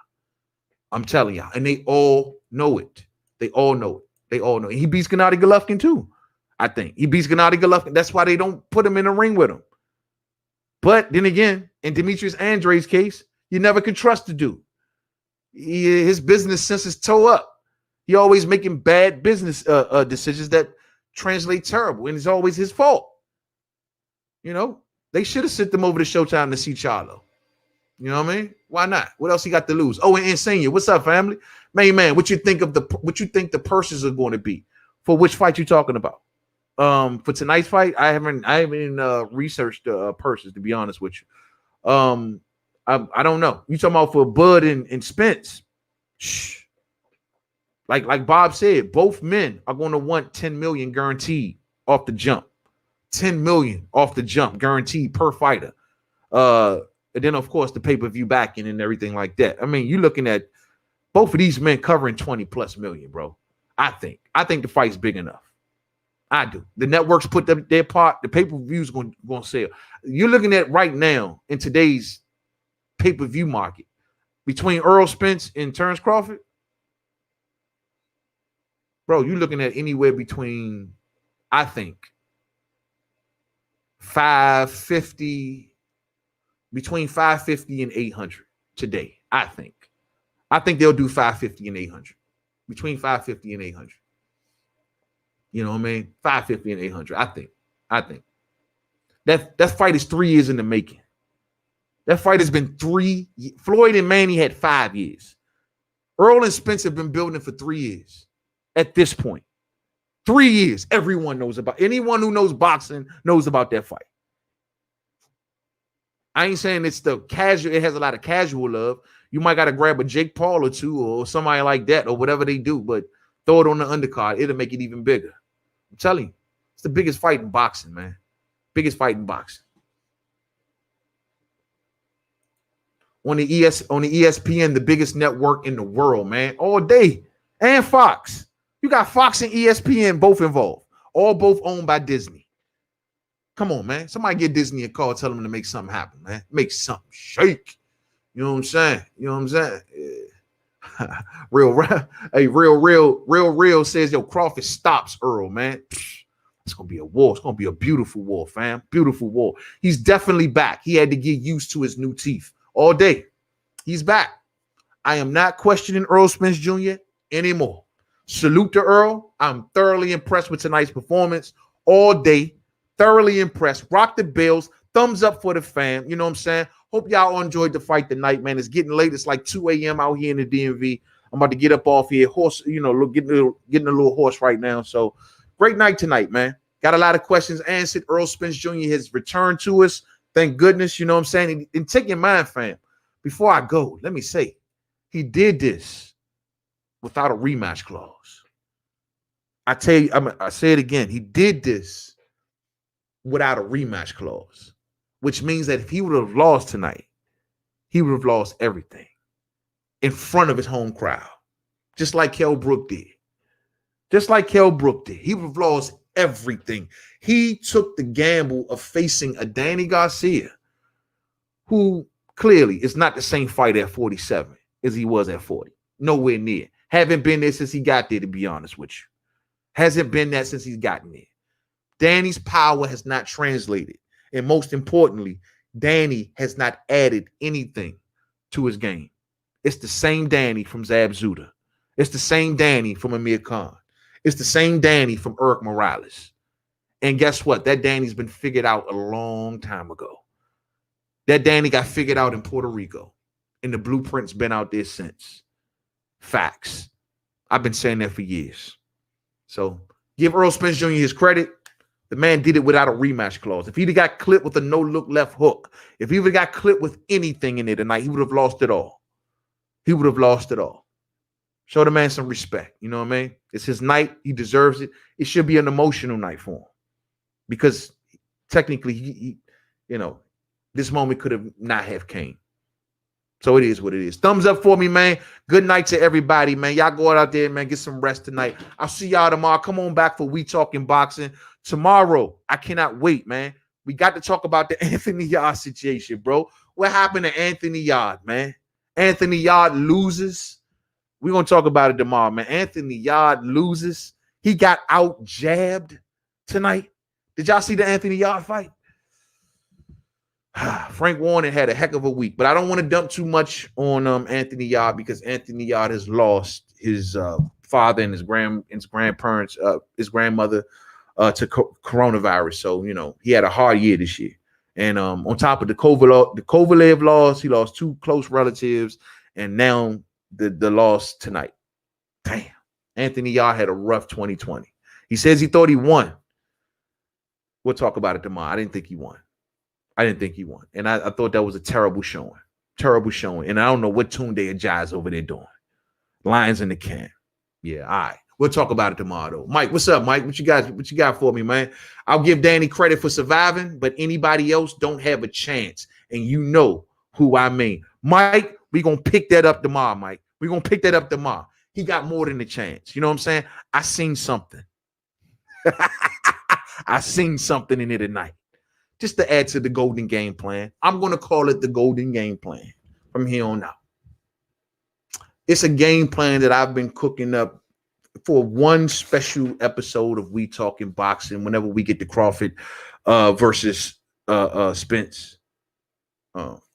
Speaker 1: And they all know it. They all know it. And he beats Gennady Golovkin too, I think. He beats Gennady Golovkin. That's why they don't put him in the ring with him. But then again, in Demetrius Andrade's case, you never can trust the dude. His business sense is toe up. He always making bad business decisions that translate terrible, and it's always his fault. You know, they should have sent them over to Showtime to see Charlo. You know what I mean? Why not? What else he got to lose? Oh, and Insania, what's up, family? Man, what you think the purses are going to be for which fight you talking about? For tonight's fight, I haven't researched purses, to be honest with you. I don't know. You talking about for Bud and Spence? Shh. Like Bob said, both men are going to want 10 million guaranteed off the jump. 10 million off the jump guaranteed per fighter. And then, of course, the pay-per-view backing and everything like that. I mean, you're looking at both of these men covering 20 plus million, bro. I think the fight's big enough. I do. The networks put their part. The pay-per-view is going to sell. You're looking at right now in today's pay-per-view market between Errol Spence and Terence Crawford. Bro, you're looking at anywhere between, I think, 550 between 550 and 800 today, I think. I think they'll do 550 and 800. Between 550 and 800. You know what I mean? 550 and 800, I think. That fight is 3 years in the making. That fight has been 3. Floyd and Manny had 5 years. Errol and Spence have been building for 3 years at this point. 3 years. Everyone knows about. Anyone who knows boxing knows about that fight. I ain't saying it's the casual. It has a lot of casual love. You might got to grab a Jake Paul or two or somebody like that or whatever they do, but throw it on the undercard. It'll make it even bigger. I'm telling you, it's the biggest fight in boxing, man. Biggest fight in boxing. On the ESPN, the biggest network in the world, man. All day. And Fox. You got Fox and ESPN both involved. Both owned by Disney. Come on, man. Somebody get Disney a call, tell them to make something happen, man. Make something shake. You know what I'm saying? You know what I'm saying? Yeah. Real says, yo, Crawford stops Errol, man. It's going to be a war. It's going to be a beautiful war, fam. Beautiful war. He's definitely back. He had to get used to his new teeth all day. He's back. I am not questioning Errol Spence Jr. anymore. Salute to Errol. I'm thoroughly impressed with tonight's performance all day. Thoroughly impressed. Rock the bells. Thumbs up for the fam. You know what I'm saying? Hope y'all enjoyed the fight tonight, man. It's getting late. It's like 2 a.m. out here in the DMV. I'm about to get up off here. Horse, you know, getting a little horse right now. So great night tonight, man. Got a lot of questions answered. Errol Spence Jr. has returned to us. Thank goodness. You know what I'm saying? And take your mind, fam. Before I go, let me say, he did this without a rematch clause. I tell you, I say it again. He did this without a rematch clause, which means that if he would have lost tonight, he would have lost everything in front of his home crowd, just like Kell Brook did. Just like Kell Brook did. He would have lost everything. He took the gamble of facing a Danny Garcia, who clearly is not the same fight at 47 as he was at 40. Nowhere near. Haven't been there since he got there, to be honest with you. Hasn't been that since he's gotten there. Danny's power has not translated. And most importantly, Danny has not added anything to his game. It's the same Danny from Zab Zuda. It's the same Danny from Amir Khan. It's the same Danny from Eric Morales. And guess what? That Danny's been figured out a long time ago. That Danny got figured out in Puerto Rico. And the blueprint's been out there since. Facts. I've been saying that for years. So give Errol Spence Jr. his credit. The man did it without a rematch clause. If he'd have got clipped with a no-look left hook, if he would have got clipped with anything in it tonight, he would have lost it all. He would have lost it all. Show the man some respect. You know what I mean? It's his night. He deserves it. It should be an emotional night for him. Because technically, he you know, this moment could have not have came. So it is what it is. Thumbs up for me, man. Good night to everybody, man. Y'all go out there, man. Get some rest tonight. I'll see y'all tomorrow. Come on back for We Talking Boxing. Tomorrow, I cannot wait, man. We got to talk about the Anthony Yarde situation, bro. What happened to Anthony Yarde, man? Anthony Yarde loses. We're going to talk about it tomorrow, man. Anthony Yarde loses. He got out jabbed tonight. Did y'all see the Anthony Yarde fight? Frank Warren had a heck of a week, but I don't want to dump too much on Anthony Yarde because Anthony Yarde has lost his father and his grandparents, his grandmother to coronavirus. So, you know, he had a hard year this year. And on top of the Kovalev loss, he lost 2 close relatives, and now the loss tonight. Damn. Anthony Yarde had a rough 2020. He says he thought he won. We'll talk about it tomorrow. I didn't think he won. And I thought that was a terrible showing. Terrible showing. And I don't know what Tunde Ajayi's over there doing. Lions in the can. Yeah, all right. We'll talk about it tomorrow, though. Mike, what's up, Mike? What you got for me, man? I'll give Danny credit for surviving, but anybody else don't have a chance. And you know who I mean. Mike, we're going to pick that up tomorrow, Mike. We're going to pick that up tomorrow. He got more than a chance. You know what I'm saying? I seen something. I seen something in it tonight. Just to add to the golden game plan. I'm going to call it the golden game plan from here on out. It's a game plan that I've been cooking up for one special episode of We Talking Boxing whenever we get to Crawford versus Spence.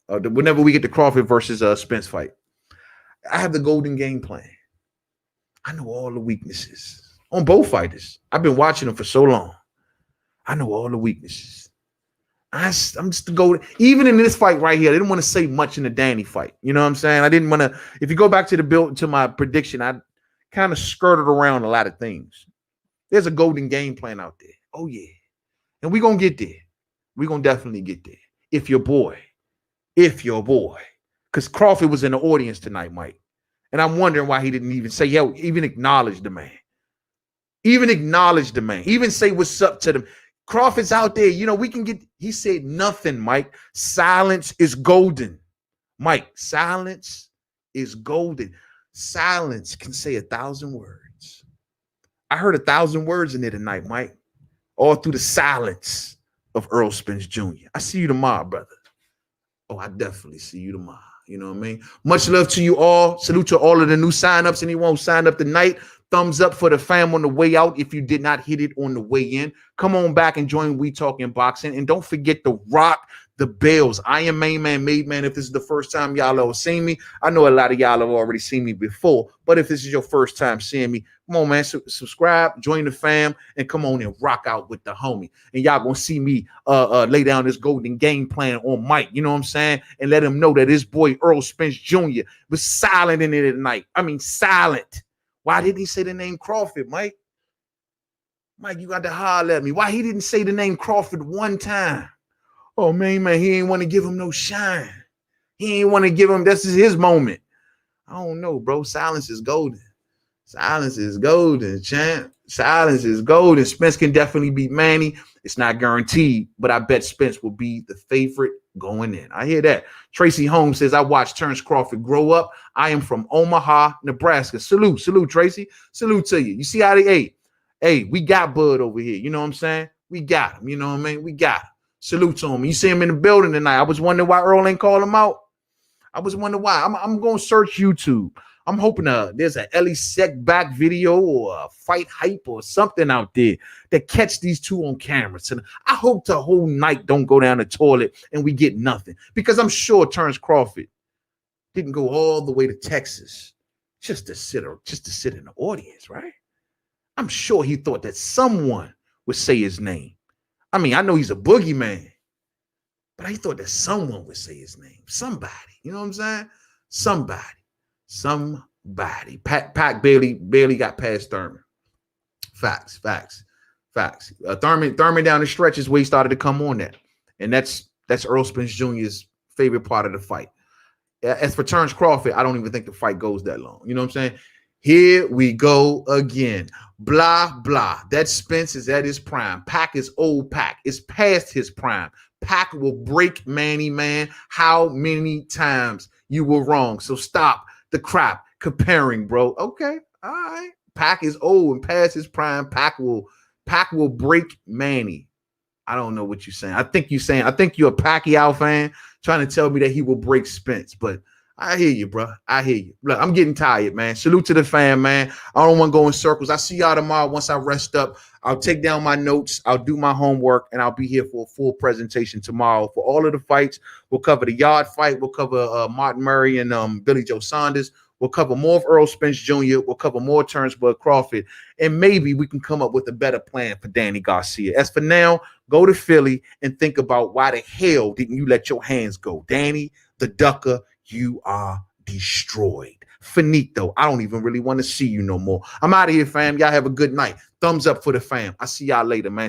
Speaker 1: Whenever we get the Crawford versus Spence fight, I have the golden game plan. I know all the weaknesses on both fighters. I've been watching them for so long. I know all the weaknesses. I'm just the golden. Even in this fight right here, I didn't want to say much in the Danny fight. You know what I'm saying? I didn't want to. If you go back to the build to my prediction, I kind of skirted around a lot of things. There's a golden game plan out there. Oh yeah, and we're gonna get there. We're gonna definitely get there. If your boy, because Crawford was in the audience tonight, Mike. And I'm wondering why he didn't even say, yo, even acknowledge the man. Even acknowledge the man. Even say what's up to them. Crawford's out there. You know, we can get, he said nothing, Mike. Silence is golden. Mike, silence is golden. Silence can say 1,000 words. I heard 1,000 words in there tonight, Mike. All through the silence of Errol Spence Jr. I see you tomorrow, brother. Oh, I definitely see you tomorrow. You know what I mean? Much love to you all. Salute to all of the new signups. Anyone who signed up tonight, thumbs up for the fam on the way out. If you did not hit it on the way in, come on back and join We Talking Boxing. And don't forget to rock the bells. I am Mainman Mademan. If this is the first time y'all have seen me, I know a lot of y'all have already seen me before, but if this is your first time seeing me, come on, man, subscribe, join the fam, and come on and rock out with the homie. And y'all gonna see me lay down this golden game plan on Mike, you know what I'm saying? And let him know that his boy Errol Spence Jr. was silent in it tonight. I mean, silent. Why didn't he say the name Crawford, Mike? Mike, you got to holler at me. Why he didn't say the name Crawford one time? Oh, man, he ain't want to give him no shine. He ain't want to give him, this is his moment. I don't know, bro. Silence is golden. Silence is golden, champ. Silence is golden. Spence can definitely beat Manny. It's not guaranteed, but I bet Spence will be the favorite going in. I hear that. Tracy Holmes says, I watched Terence Crawford grow up. I am from Omaha, Nebraska. Salute, Tracy. Salute to you. You see how they ate? Hey, we got Bud over here. You know what I'm saying? We got him. You know what I mean? We got him. Salute to him. You see him in the building tonight. I was wondering why Earl ain't called him out. I was wondering why. I'm going to search YouTube. I'm hoping there's an Ellie Sec back video or a fight hype or something out there that catch these two on camera. So I hope the whole night don't go down the toilet and we get nothing. Because I'm sure Terence Crawford didn't go all the way to Texas just to sit in the audience, right? I'm sure he thought that someone would say his name. I mean, I know he's a boogeyman, but I thought that someone would say his name. Somebody, you know what I'm saying? Somebody. Pac barely got past Thurman. Facts. Thurman down the stretch is where he started to come on that. And that's Errol Spence Jr.'s favorite part of the fight. As for Terence Crawford, I don't even think the fight goes that long. You know what I'm saying? Here we go again. Blah, blah. That Spence is at his prime. Pac is old Pac. It's past his prime. Pac will break Manny, man. How many times you were wrong? So stop the crap comparing, bro. Okay. All right. Pac is old and past his prime. Pac will break Manny. I don't know what you're saying. I think you're a Pacquiao fan trying to tell me that he will break Spence, but I hear you, bro. I hear you. Look, I'm getting tired, man. Salute to the fam, man. I don't want to go in circles. I see y'all tomorrow. Once I rest up, I'll take down my notes. I'll do my homework, and I'll be here for a full presentation tomorrow for all of the fights. We'll cover the yard fight. We'll cover Martin Murray and Billy Joe Saunders. We'll cover more of Errol Spence Jr. We'll cover more Terence Bud Crawford. And maybe we can come up with a better plan for Danny Garcia. As for now, go to Philly and think about why the hell didn't you let your hands go? Danny, the Ducker, you are destroyed. Finito. I don't even really want to see you no more. I'm out of here, fam. Y'all have a good night. Thumbs up for the fam. I'll see y'all later, man.